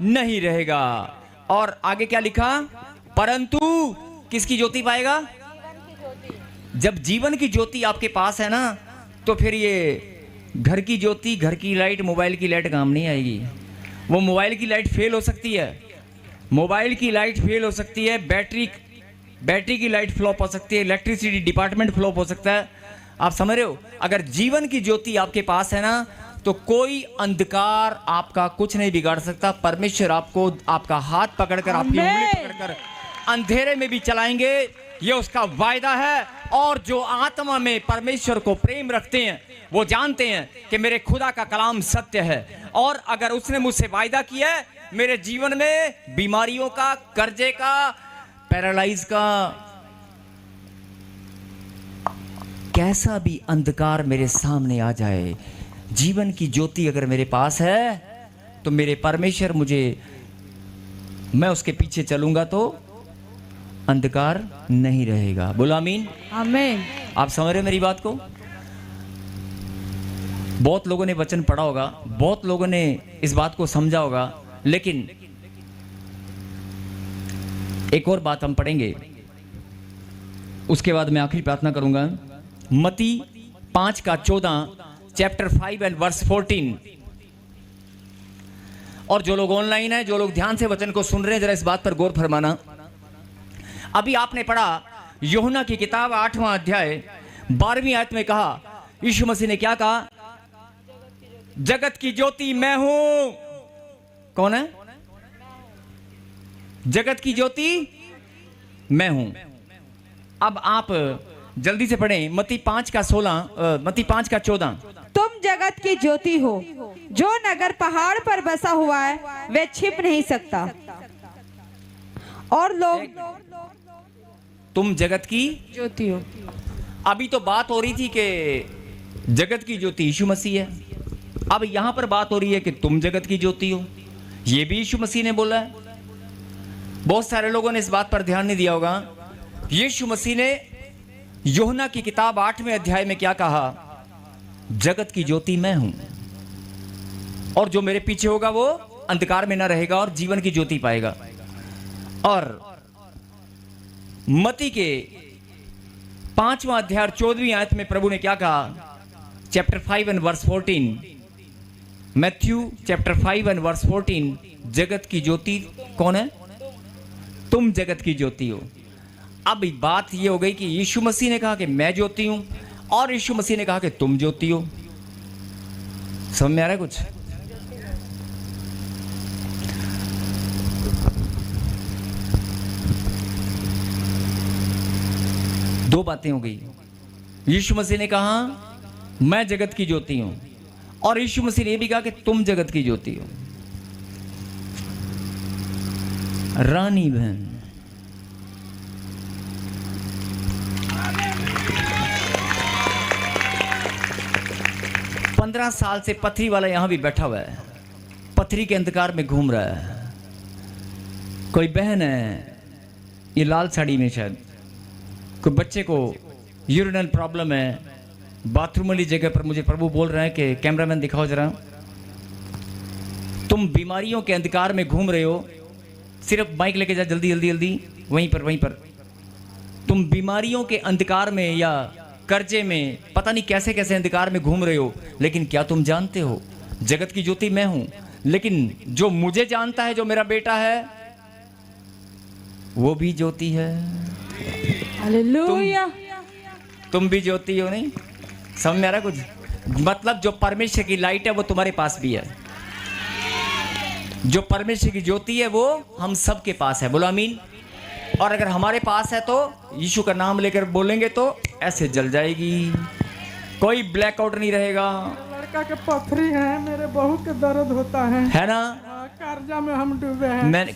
नहीं रहेगा। और आगे क्या लिखा? परंतु किसकी ज्योति पाएगा? जब जीवन की ज्योति आपके पास है ना, तो फिर ये घर की ज्योति, घर की लाइट, मोबाइल की लाइट काम नहीं आएगी। वो मोबाइल की लाइट फेल हो सकती है, मोबाइल की लाइट फेल हो सकती है, बैटरी की लाइट फ्लॉप हो सकती है, इलेक्ट्रिसिटी डिपार्टमेंट फ्लॉप हो सकता है। आप समझ रहे हो? अगर जीवन की ज्योति आपके पास है ना, तो कोई अंधकार आपका कुछ नहीं बिगाड़ सकता। परमेश्वर आपको आपका हाथ पकड़कर, आपकी उंगली पकड़कर अंधेरे में भी चलाएंगे, ये उसका वायदा है। और जो आत्मा में परमेश्वर को प्रेम रखते हैं वो जानते हैं कि मेरे खुदा का कलाम सत्य है। और अगर उसने मुझसे वायदा किया है मेरे जीवन में बीमारियों का, कर्जे का, पैरालाइज का, कैसा भी अंधकार मेरे सामने आ जाए, जीवन की ज्योति अगर मेरे पास है तो मेरे परमेश्वर मैं उसके पीछे चलूंगा तो अंधकार नहीं रहेगा। बोलो आमीन। आमीन। आप समझ रहे हो मेरी बात को? बहुत लोगों ने वचन पढ़ा होगा, बहुत लोगों ने इस बात को समझा होगा, लेकिन एक और बात हम पढ़ेंगे, उसके बाद मैं आखिरी प्रार्थना करूंगा। मत्ती 5:14, चैप्टर 5 एंड वर्स 14। और जो लोग ऑनलाइन है, जो लोग ध्यान से वचन को सुन रहे हैं, जरा इस बात पर गौर फरमाना। अभी आपने पढ़ा यूहन्ना की किताब 8वां अध्याय 12वीं आयत में कहा, यीशु मसीह ने क्या कहा? जगत की ज्योति मैं हूं। कौन है? जगत की ज्योति मैं हूं। अब आप जल्दी से पढ़ें मत्ती 5:14। तो तुम जगत की ज्योति हो। जो नगर पहाड़ पर बसा हुआ है वह छिप नहीं सकता। और लोग तुम जगत की ज्योति हो। अभी तो बात हो रही थी कि जगत की ज्योति यीशु मसीह है। अब यहां पर बात हो रही है कि तुम जगत की ज्योति हो। यह भी यीशु मसीह ने बोला है। बहुत सारे लोगों ने इस बात पर ध्यान नहीं दिया होगा। यीशु मसीह ने यूहन्ना की किताब 8वें अध्याय में क्या कहा? जगत की ज्योति मैं हूं, और जो मेरे पीछे होगा वो अंधकार में ना रहेगा और जीवन की ज्योति पाएगा। और मत्ती के 5वां अध्याय 14वीं आयत में प्रभु ने क्या कहा? Chapter 5 and verse 14, Matthew chapter 5 and verse 14, जगत की ज्योति कौन है? तुम जगत की ज्योति हो। अब बात यह हो गई कि यीशु मसीह ने कहा कि मैं ज्योति हूं, और यीशु मसीह ने कहा कि तुम ज्योति हो। समझ में आ रहा है कुछ? दो बातें हो गई। यीशु मसीह ने कहा मैं जगत की ज्योति हूं, और यीशु मसीह ने यह भी कहा कि तुम जगत की ज्योति हो। रानी बहन, पंद्रह साल से पथरी वाला यहां भी बैठा हुआ है, पथरी के अंधकार में घूम रहा है। कोई बहन है ये लाल साड़ी में, शायद कोई बच्चे को यूरिनल प्रॉब्लम है, बाथरूम वाली जगह पर मुझे प्रभु बोल रहे हैं कि कैमरामैन दिखाओ जरा, तुम बीमारियों के अंधकार में घूम रहे हो। सिर्फ माइक लेके जा, जल्दी जल्दी जल्दी, वहीं पर। तुम बीमारियों के अंधकार में या कर्जे में, पता नहीं कैसे कैसे अंधकार में घूम रहे हो, लेकिन क्या तुम जानते हो जगत की ज्योति मैं हूं। लेकिन जो मुझे जानता है, जो मेरा बेटा है, वो भी ज्योति है। हालेलुया। तुम भी ज्योति हो। नहीं समझ में आ रहा कुछ? मतलब जो परमेश्वर की लाइट है वो तुम्हारे पास भी है। जो परमेश्वर की ज्योति है वो हम सबके पास है। बोलो आमीन। और अगर हमारे पास है तो यीशु का नाम लेकर बोलेंगे तो ऐसे जल जाएगी, कोई ब्लैकआउट नहीं रहेगा। लड़का के पथरी है, मेरे बहू के दर्द होता है ना? कर्जा में हम डूबे हैं। मैंने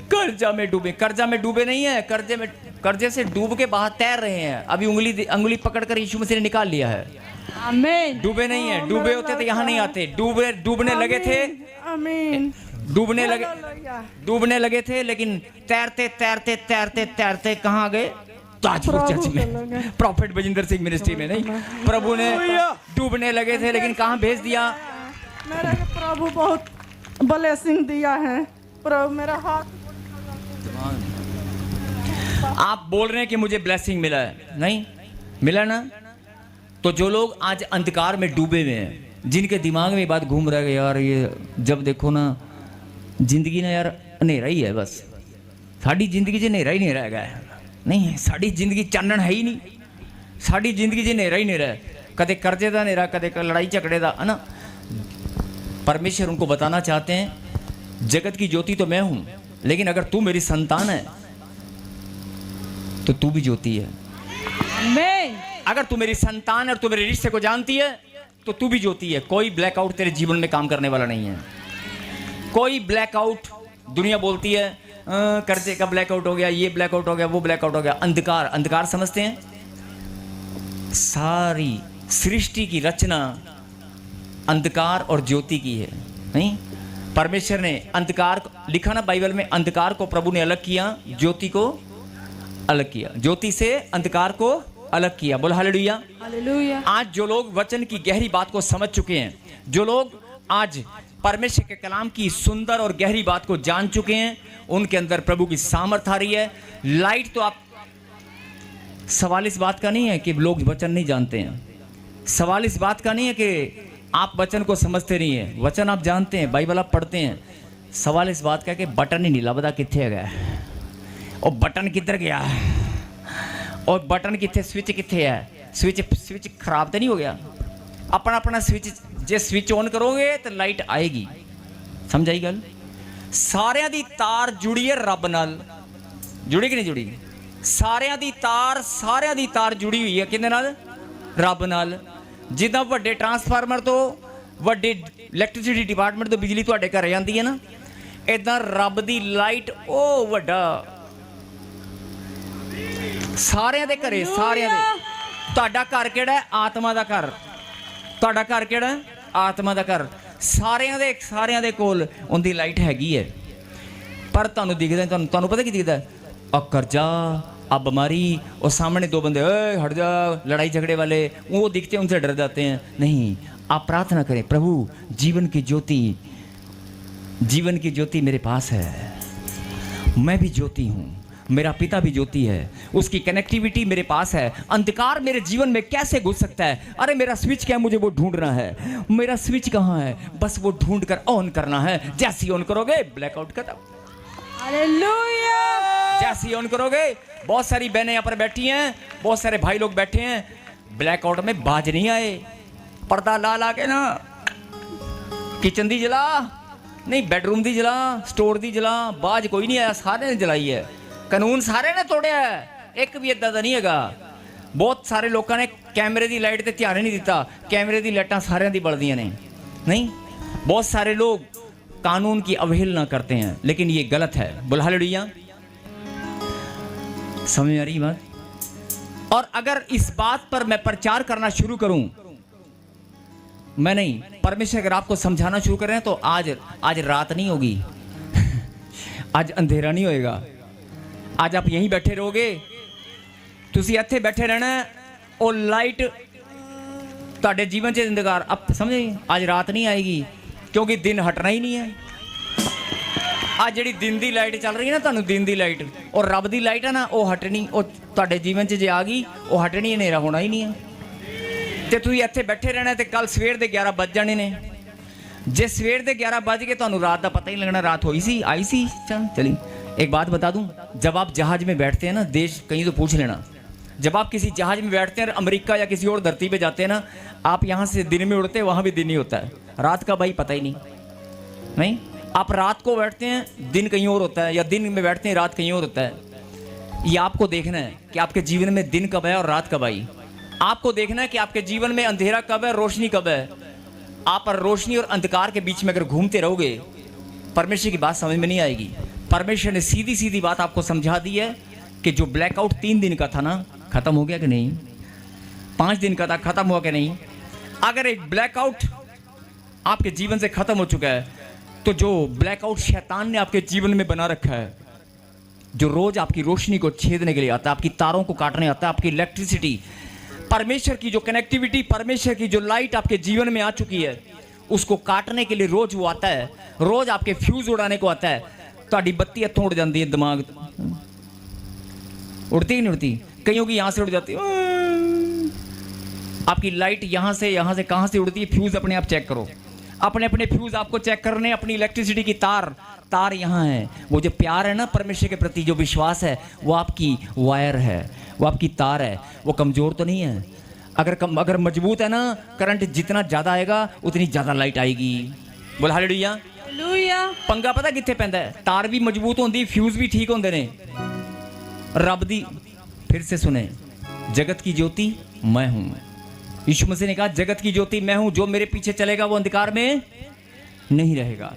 कर्जा में डूबे नहीं है, कर्जे से डूब के बाहर तैर रहे हैं। अभी उंगली पकड़कर यीशु मसीह ने निकाल लिया है। आमीन। डूबे नहीं है। डूबे होते तो यहाँ नहीं आते। डूबने लगे थे। आमीन। डूबने लगे थे, लेकिन तैरते कहाँ गए? ताजपुर चर्च में, प्रॉफेट बजिंदर सिंह मिनिस्ट्री में। नहीं, प्रभु ने डूबने लगे थे, लेकिन कहाँ भेज दिया? मेरे प्रभु बहुत ब्लेसिंग दिया है। प्रभु मेरा हाथ, आप बोल रहे हैं कि मुझे ब्लेसिंग मिला है, नहीं मिला ना? तो जो लोग आज अंधकार में डूबे हुए हैं, जिनके दिमाग में बात घूम रहा है यार, ये जब देखो ना जिंदगी ना यार अंधेरा ही है, बस साड़ी जिंदगी च अंधेरा ही नहीं रह गया। नहीं, साड़ी जिंदगी चानन है ही नहीं। साड़ी जिंदगी च अंधेरा ही नहीं रहा। कदे कर्जे का अंधेरा, कदे लड़ाई झगड़े का, है ना? परमेश्वर उनको बताना चाहते हैं जगत की ज्योति तो मैं हूं, लेकिन अगर तू मेरी संतान है तो तू भी ज्योति है। आमीन। अगर तू मेरी संतान है और तू मेरे रिश्ते को जानती है तो तू भी ज्योति है। कोई ब्लैकआउट तेरे जीवन में काम करने वाला नहीं है। कोई ब्लैकआउट, दुनिया बोलती है कर्जे का ब्लैकआउट हो गया, ये ब्लैकआउट हो गया, वो ब्लैकआउट हो गया। अंधकार समझते हैं? सारी सृष्टि की रचना अंधकार और ज्योति की है। नहीं, परमेश्वर ने अंधकार को, लिखा ना बाइबल में, अंधकार को प्रभु ने अलग किया, ज्योति को अलग किया। ज्योति से अंधकार को अलग किया। बोल हालेलुया। हालेलुया। आज जो लोग वचन की गहरी बात को समझ चुके हैं, जो लोग आज परमेश्वर के कलाम की सुंदर और गहरी बात को जान चुके हैं, उनके अंदर प्रभु की सामर्थ आ रही है। लाइट तो आप, सवाल इस बात का नहीं है कि लोग वचन नहीं जानते हैं। सवाल इस बात का नहीं है कि आप वचन को समझते नहीं है। वचन आप जानते हैं, बाइबल आप पढ़ते हैं। सवाल इस बात का कि बटन ही नहीं लभदा किथे गया, और बटन किधर गया, और बटन किथे, स्विच किथे है। स्विच खराब तो नहीं हो गया? अपना स्विच जे स्विच ऑन करोगे तो लाइट आएगी। समझ आई गल? सारिਆਂ ਦੀ ਤਾਰ जुड़ी है रब नाल। जुड़ी कि नहीं जुड़ी? सारिਆਂ ਦੀ ਤਾਰ जुड़ी हुई है किहदे नाल? रब नाल। ਜਿੱਦਾਂ ਵੱਡੇ ਟਰਾਂਸਫਾਰਮਰ ਤੋਂ ਵੱਡੇ ਇਲੈਕਟ੍ਰਿਸਿਟੀ ਡਿਪਾਰਟਮੈਂਟ ਤੋਂ ਬਿਜਲੀ ਤੁਹਾਡੇ ਘਰ ਜਾਂਦੀ ਹੈ ਨਾ, ਇਦਾਂ ਰੱਬ ਦੀ ਲਾਈਟ ਉਹ ਵੱਡਾ ਸਾਰਿਆਂ ਦੇ ਘਰੇ, ਸਾਰਿਆਂ ਦੇ। ਤੁਹਾਡਾ ਘਰ ਕਿਹੜਾ ਹੈ? ਆਤਮਾ ਦਾ ਘਰ। ਤੁਹਾਡਾ ਘਰ ਕਿਹੜਾ ਹੈ? ਆਤਮਾ ਦਾ ਘਰ। ਸਾਰਿਆਂ ਦੇ ਕੋਲ ਉਹਦੀ ਲਾਈਟ ਹੈਗੀ ਹੈ, ਪਰ ਤੁਹਾਨੂੰ ਦਿਖਦਾ, ਤੁਹਾਨੂੰ ਪਤਾ ਕੀ ਦਿਖਦਾ? ਆ ਕਰਜ਼ਾ, आ बीमारी, और सामने दो बंदे हट जा लड़ाई झगड़े वाले, वो दिखते हैं, उनसे डर जाते हैं। नहीं, आप प्रार्थना करें, प्रभु जीवन की ज्योति मेरे पास है, मैं भी ज्योति हूँ, मेरा पिता भी ज्योति है, उसकी कनेक्टिविटी मेरे पास है। अंधकार मेरे जीवन में कैसे घुस सकता है? अरे मेरा स्विच क्या है, मुझे वो ढूंढना है। मेरा स्विच कहाँ है? बस वो ढूंढ कर ऑन करना है। जैसे ही ऑन करोगे ब्लैकआउट खत्म। हालेलुया। जैसे ही ऑन करोगे, बहुत सारी बहनें यहाँ पर बैठी हैं, बहुत सारे भाई लोग बैठे हैं, ब्लैकआउट में बाज नहीं आए। पर्दा ला ला के ना किचन दी जला नहीं, बेडरूम दी जला, स्टोर दी जला, बाज कोई नहीं आया, सारे ने जलाई है। कानून सारे ने तोड़िया है, एक भी इदा नहीं हैगा। बहुत सारे लोगों ने कैमरे की लाइट ते ध्यान ही नहीं दिता, कैमरे की लाइटां सारे दी बलदियां ने। नहीं, बहुत सारे लोग कानून की अवहेलना करते हैं, लेकिन ये गलत है। बोल हालेलुया। समझ में आ रही बात? और अगर इस बात पर मैं प्रचार करना शुरू करूं, मैं नहीं, परमेश्वर अगर आपको समझाना शुरू करें तो आज रात नहीं होगी आज अंधेरा नहीं होएगा। आज आप यहीं बैठे रहोगे, तुसी इत्थे बैठे रहना और लाइट तुहाडे जीवन च अंधकार। आप समझे? आज रात नहीं आएगी, क्योंकि दिन हटना ही नहीं है। आज जिहड़ी दिन दी लाइट चल रही है ना, तुहानू दिन दी लाइट और रब दी लाइट है ना, वो हटनी, वो तुहाडे जीवन च जे आ गई वो हटनी, हनेरा होना ही नहीं है। ते तुसीं इत्थे बैठे रहना ते कल सवेर दे 11 बज जाने ने। जे सवेर दे 11 बज के तुहानू रात दा पता ही नहीं लगना, रात होई सी, आई सी। चली एक बात बता दूं, जब आप जहाज में बैठते हैं ना, देश कहीं तो पूछ लेना, जब आप किसी जहाज में बैठते हैं अमेरिका या किसी और धरती पे जाते हैं ना, आप यहाँ से दिन में उड़ते हैं, वहाँ भी दिन ही होता है, रात का भाई पता ही नहीं। आप रात को बैठते हैं, दिन कहीं और होता है, या दिन में बैठते हैं, रात कहीं और होता है। ये आपको देखना है कि आपके जीवन में दिन कब है और रात कब आई। आपको देखना है कि आपके जीवन में अंधेरा कब है, रोशनी कब है। आप रोशनी और अंधकार के बीच में अगर घूमते रहोगे, परमेश्वर की बात समझ में नहीं आएगी। परमेश्वर ने सीधी सीधी बात आपको समझा दी है कि जो ब्लैकआउट 3 दिन का था ना, खत्म हो गया कि नहीं? 5 दिन का था, खत्म हुआ कि नहीं? अगर एक ब्लैकआउट आपके जीवन से खत्म हो चुका है, तो जो ब्लैकआउट शैतान ने आपके जीवन में बना रखा है, जो रोज आपकी रोशनी को छेदने के लिए आता है, आपकी तारों को काटने आता है, आपकी इलेक्ट्रिसिटी, परमेश्वर की जो कनेक्टिविटी, परमेश्वर की जो लाइट आपके जीवन में आ चुकी है, उसको काटने के लिए रोज वो आता है, रोज आपके फ्यूज उड़ाने को आता है। तो बत्ती हथों उड़ जाती है, दिमाग उड़ती ही नहीं उड़ती, कईयों की यहाँ से उड़ जाती है। आपकी लाइट यहाँ से कहाँ से उड़ती है, फ्यूज अपने आप चेक करो, अपने अपने फ्यूज आपको चेक करने। अपनी इलेक्ट्रिसिटी की तार यहाँ है। वो जो प्यार है ना परमेश्वर के प्रति, जो विश्वास है, वो आपकी वायर है, वो आपकी तार है, वो कमज़ोर तो नहीं है। अगर मजबूत है ना, करंट जितना ज़्यादा आएगा उतनी ज़्यादा लाइट आएगी। बोल हालेलुया। पंगा पता कित्थे पैंदा है? तार भी मजबूत होंदी, फ्यूज भी ठीक होंदे ने। रब दी, फिर से सुने, जगत की ज्योति मैं हूँ। यीशु मसीह ने कहा जगत की ज्योति मैं हूँ, जो मेरे पीछे चलेगा वो अंधकार में नहीं रहेगा।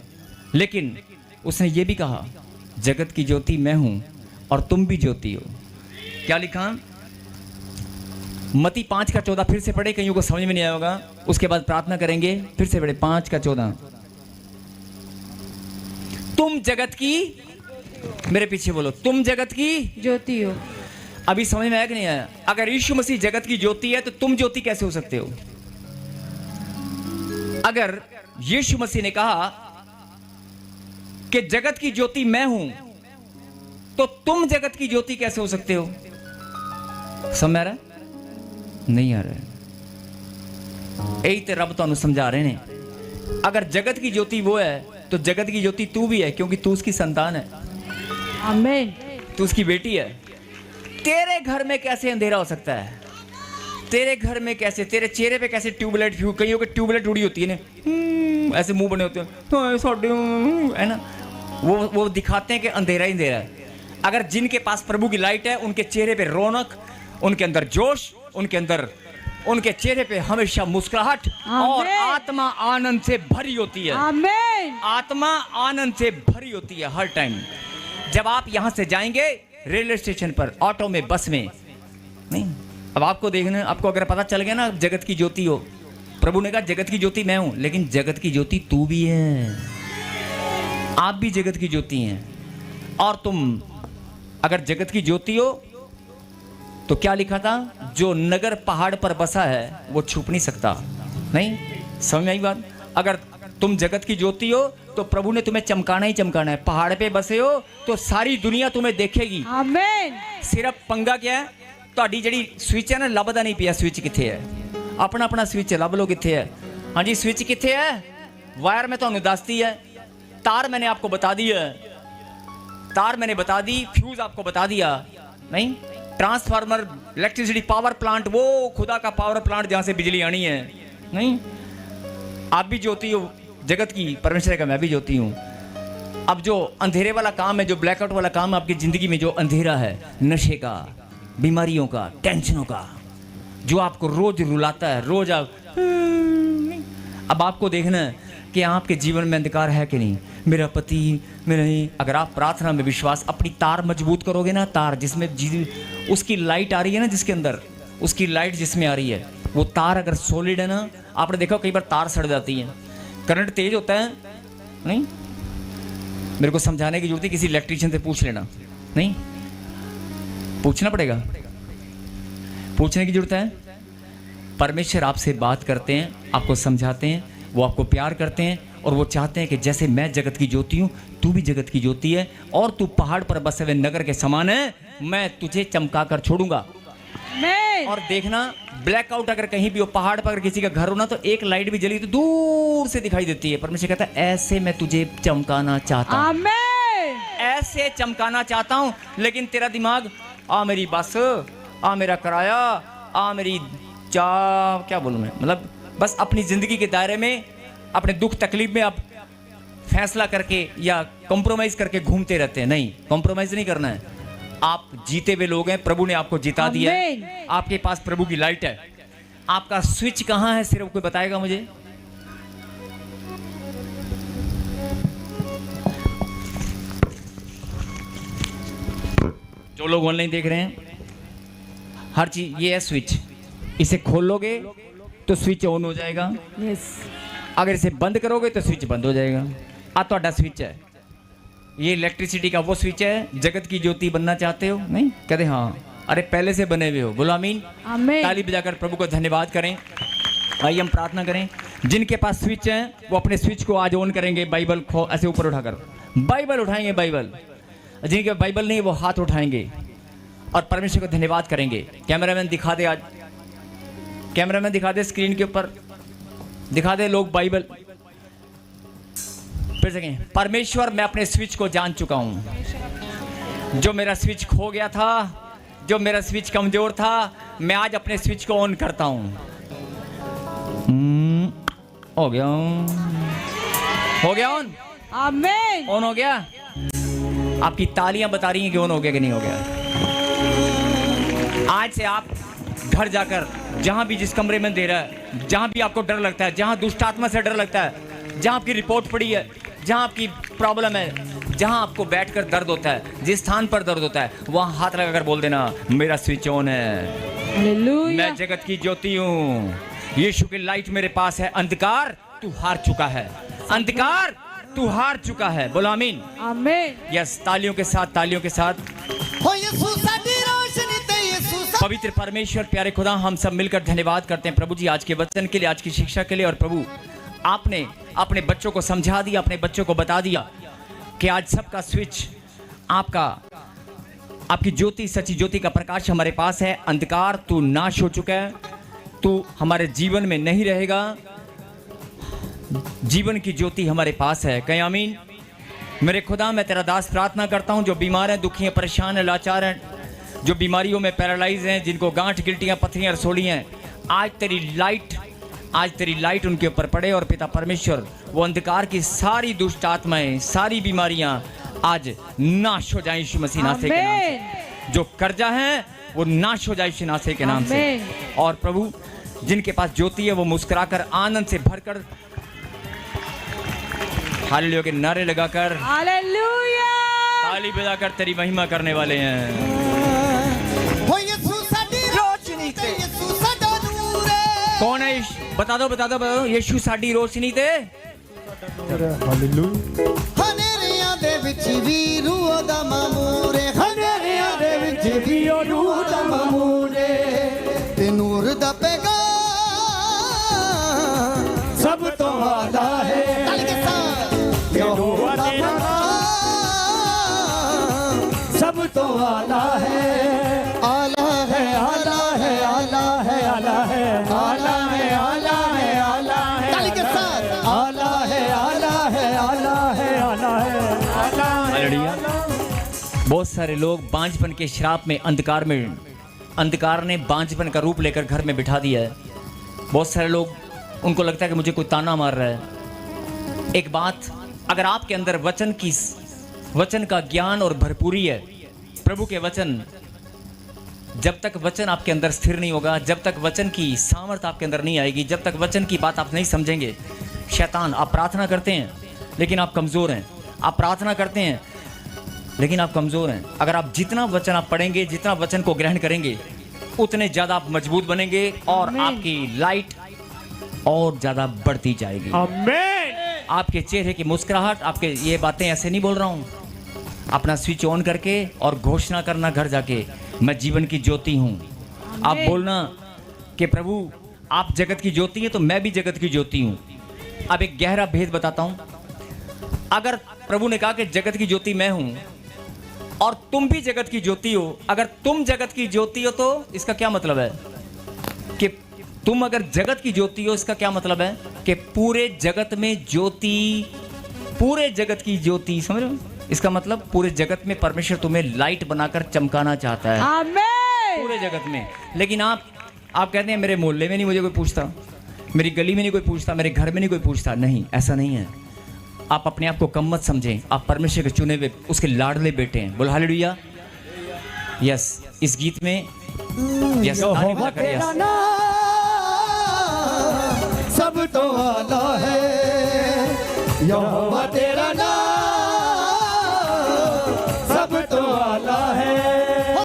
लेकिन उसने ये भी कहा जगत की ज्योति मैं हूँ और तुम भी ज्योति हो। क्या लिखा? मत्ती 5:14 फिर से पढ़े, कईयों को समझ में नहीं आया होगा, उसके बाद प्रार्थना करेंगे। फिर से पढ़े 5:14। तुम जगत की, मेरे पीछे बोलो, तुम जगत की ज्योति हो। अभी समझ में आया कि नहीं आया? अगर यीशु मसीह जगत की ज्योति है तो तुम ज्योति कैसे हो सकते हो? अगर यीशु मसीह ने कहा कि जगत की ज्योति मैं हूं, तो तुम जगत की ज्योति कैसे हो सकते हो? समझ में आ रहा है? नहीं आ रहा है। यही तो रब तुहानू समझा रहे ने। अगर जगत की ज्योति वो है तो जगत की ज्योति तू भी है, क्योंकि तू उसकी संतान है। आमीन। तू उसकी बेटी है। तेरे घर में कैसे अंधेरा हो सकता है? तेरे घर में कैसे, तेरे चेहरे पे कैसे ट्यूबलाइट, कईयों के ट्यूबलाइट उड़ी होती है ना, ऐसे मुंह बने होते हैं, है ना, वो दिखाते हैं कि अंधेरा ही अंधेरा है। अगर जिनके पास प्रभु की लाइट है, उनके चेहरे पे रौनक, उनके अंदर जोश, उनके अंदर उनके चेहरे पे हमेशा मुस्कुराहट और आमीन। आत्मा आनंद से भरी होती है। आमीन। आत्मा आनंद से भरी होती है हर टाइम। जब आप यहाँ से जाएंगे रेलवे स्टेशन पर, ऑटो में, बस में, नहीं, अब आपको देखना, आपको अगर पता चल गया ना जगत की ज्योति हो, प्रभु ने कहा जगत की ज्योति मैं हूं, लेकिन जगत की ज्योति तू भी है, आप भी जगत की ज्योति हैं। और तुम अगर जगत की ज्योति हो तो क्या लिखा था, जो नगर पहाड़ पर बसा है वो छुप नहीं सकता। नहीं समझ में आई बात? अगर तुम जगत की ज्योति हो तो प्रभु ने तुम्हें चमकाना ही चमकाना है। पहाड़ पे बसे हो तो सारी दुनिया तुम्हें देखेगी। आमीन। सिर्फ पंगा क्या है, ਤੁਹਾਡੀ ਜਿਹੜੀ ਸਵਿਚ ਹੈ ਨਾ ਲੱਭਦਾ ਨਹੀਂ ਪਿਆ ਸਵਿਚ ਕਿੱਥੇ ਹੈ। ਆਪਣਾ ਆਪਣਾ ਸਵਿਚ ਲੱਭ ਲਓ ਕਿੱਥੇ ਹੈ। ਹਾਂਜੀ ਸਵਿਚ ਕਿੱਥੇ ਹੈ, ਵਾਇਰ ਮੈਂ ਤੁਹਾਨੂੰ ਦੱਸਤੀ ਹੈ, तार मैंने आपको बता दी है, तार मैंने बता दी, फ्यूज आपको बता दिया। नहीं, ट्रांसफार्मर, इलेक्ट्रिसिटी पावर प्लांट, वो खुदा का पावर प्लांट जहाँ से बिजली आनी है। नहीं, आप भी ज्योति हो जगत की, परमेश्वर का मैं भी ज्योति हूँ। अब जो अंधेरे वाला काम है, जो ब्लैकआउट वाला काम है आपकी ज़िंदगी में, जो अंधेरा है, नशे का, बीमारियों का, टेंशनों का, जो आपको रोज रुलाता है, रोज आप, अब आपको देखना है कि आपके जीवन में अंधकार है कि नहीं। मेरा पति, मेरा नहीं, अगर आप प्रार्थना में विश्वास, अपनी तार मजबूत करोगे ना, तार जिसमें उसकी लाइट आ रही है ना, जिसके अंदर उसकी लाइट जिसमें आ रही है, वो तार अगर सॉलिड है ना, आपने देखा कई बार तार सड़ जाती है, करंट तेज होता है। नहीं, मेरे को समझाने की जरूरत है, किसी इलेक्ट्रीशियन से पूछ लेना। नहीं, पूछना पड़ेगा, पूछने की जरूरत है। परमेश्वर आपसे बात करते हैं, आपको समझाते हैं, वो आपको प्यार करते हैं और वो चाहते हैं कि जैसे मैं जगत की ज्योति हूँ, तू भी जगत की ज्योति है और तू पहाड़ पर बसे हुए नगर के समान है, मैं तुझे चमका कर छोड़ूंगा। और देखना, ब्लैकआउट अगर कहीं भी हो, पहाड़ पर अगर किसी का घर हो ना, तो एक लाइट भी जली तो दूर से दिखाई देती है। परमेश्वर कहता है ऐसे मैं तुझे चमकाना चाहता हूँ, ऐसे चमकाना चाहता हूँ। लेकिन तेरा दिमाग, आ मेरी बस, आ मेरा किराया, आ मेरी क्या बोलूँ मैं, मतलब बस अपनी ज़िंदगी के दायरे में, अपने दुख तकलीफ में आप फैसला करके या कॉम्प्रोमाइज़ करके घूमते रहते हैं। नहीं, कॉम्प्रोमाइज़ नहीं करना है। आप जीते हुए लोग हैं, प्रभु ने आपको जिता दिया है, आपके पास प्रभु की लाइट है। आपका स्विच कहाँ है, सिर्फ कोई बताएगा मुझे? जो लोग ऑनलाइन देख रहे हैं, हर चीज ये है स्विच, इसे खोलोगे तो स्विच ऑन हो जाएगा, अगर इसे बंद करोगे तो स्विच बंद हो जाएगा। आ तो स्विच है, ये इलेक्ट्रिसिटी का वो स्विच है। जगत की ज्योति बनना चाहते हो? नहीं कहते हाँ, अरे पहले से बने हुए हो। बोलो आमीन। ताली बजाकर प्रभु को धन्यवाद करें। आइए हम प्रार्थना करें। जिनके पास स्विच है वो अपने स्विच को आज ऑन करेंगे। बाइबल खो ऐसे ऊपर उठाकर बाइबल उठाएंगे, बाइबल। जिनके बाइबल नहीं वो हाथ उठाएंगे और परमेश्वर को धन्यवाद करेंगे। कैमरामैन दिखा दे, आज कैमरामैन दिखा दे, स्क्रीन के ऊपर दिखा दे लोग बाइबल। फिर से कहें, परमेश्वर मैं अपने स्विच को जान चुका हूं। जो मेरा स्विच खो गया था, जो मेरा स्विच कमजोर था, मैं आज अपने स्विच को ऑन करता हूं। हो गया, हो गया ऑन, आमीन। ऑन हो गया। आपकी तालियां बता रही हैं कि ऑन हो गया कि नहीं हो गया। आज से आप घर जाकर जहां भी, जिस कमरे में दे रहा है, जहां भी आपको डर लगता है, जहां दुष्ट आत्मा से डर लगता है, जहां आपकी रिपोर्ट पड़ी है, जहां आपकी प्रॉब्लम है, जहां आपको बैठकर दर्द होता है, जिस स्थान पर दर्द होता है, वहां हाथ लगाकर बोल देना, मेरा स्विच ऑन है, मैं जगत की ज्योति हूं, यीशु की लाइट मेरे पास है। अंधकार तू हार चुका है, अंधकार तू हार चुका है। बोलो आमीन। आमीन। यस, तालियों के साथ, तालियों के साथ। पवित्र परमेश्वर, प्यारे खुदा, हम सब मिलकर धन्यवाद करते हैं प्रभु जी, आज के वचन के लिए, आज की शिक्षा के लिए। और प्रभु आपने अपने बच्चों को समझा दिया, अपने बच्चों को बता दिया कि आज सबका स्विच आपका, आपकी ज्योति, सच्ची ज्योति का प्रकाश हमारे पास है। अंधकार तू नाश हो चुका है, तू हमारे जीवन में नहीं रहेगा, जीवन की ज्योति हमारे पास है। कहीं आमीन। मेरे खुदा, मैं तेरा दास प्रार्थना करता हूं, जो बीमार हैं, दुखी हैं, परेशान हैं, लाचार हैं, जो बीमारियों में पैरालाइज हैं, जिनको गांठ, गिल्टियां, पथरियां, रसोली हैं, आज तेरी लाइट उनके ऊपर पड़े। और पिता परमेश्वर, वो अंधकार की सारी दुष्ट आत्माएं, सारी बीमारियां आज नाश हो जाए यीशु मसीह नासरी के नाम से। जो कर्जा है वो नाश हो जाए यीशु नासरी के नाम से। और प्रभु जिनके पास ज्योति है वो मुस्कुराकर आनंद से भरकर हालेलुया के नारे लगाकर हालेलुया ताली बजाकर तेरी महिमा करने वाले हैं। हो यीशु साडी रोशनी ते यीशु साडा नूर है। कौन है? बता दो बता दो बता दो। यीशु साडी रोशनी ते हनेरियां दे विच भी रूह दा मामूर है। हनेरियां दे विच भी रूह दा मामूर है। ते नूर दा पैगाम सब तो आला है। यहोवा तेरा नाम सब तो आला है। आला है आला है आला है आला है आला है आला है आला है ताली के साथ आला है आला है आला है आला है आला है। हालेलुया। बहुत सारे लोग बांझपन के श्राप में अंधकार ने बांझपन का रूप लेकर घर में बिठा दिया है। बहुत सारे लोग उनको लगता है कि मुझे कोई ताना मार रहा है। एक बात, अगर आपके अंदर वचन का ज्ञान और भरपूरी है, प्रभु के वचन, जब तक वचन आपके अंदर स्थिर नहीं होगा, जब तक वचन की सामर्थ आपके अंदर नहीं आएगी, जब तक वचन की बात आप नहीं समझेंगे, शैतान, आप प्रार्थना करते हैं लेकिन आप कमज़ोर हैं। आप प्रार्थना करते हैं लेकिन आप कमज़ोर हैं। अगर आप जितना वचन आप पढ़ेंगे, जितना वचन को ग्रहण करेंगे, उतने ज़्यादा आप मजबूत बनेंगे और आपकी लाइट और ज़्यादा बढ़ती जाएगी। आमीन। आपके चेहरे की मुस्कुराहट, आपके ये बातें ऐसे नहीं बोल रहा हूँ, अपना स्विच ऑन करके और घोषणा करना घर जाके, मैं जीवन की ज्योति हूँ। आप बोलना कि प्रभु आप जगत की ज्योति हैं तो मैं भी जगत की ज्योति हूँ। अब एक गहरा भेद बताता हूँ। अगर प्रभु ने कहा कि जगत की ज्योति मैं हूँ और तुम भी जगत की ज्योति हो, अगर तुम जगत की ज्योति हो तो इसका क्या मतलब है कि तुम अगर जगत की ज्योति हो, इसका क्या मतलब है कि पूरे जगत में ज्योति, पूरे जगत की ज्योति, समझ रहे हो? इसका मतलब पूरे जगत में परमेश्वर तुम्हें लाइट बनाकर चमकाना चाहता है, आमीन। पूरे जगत में। लेकिन आप कहते हैं मेरे मोहल्ले में नहीं मुझे कोई पूछता, मेरी गली में नहीं कोई पूछता, मेरे घर में नहीं कोई पूछता। नहीं, ऐसा नहीं है। आप अपने आप को कम मत समझें। आप परमेश्वर के चुने हुए उसके लाडले बेटे हैं। बोल हालेलुया। यस, इस गीत में यस, यहोवा तेरा नाम सब तो आला है। यहोवा तेरा नाम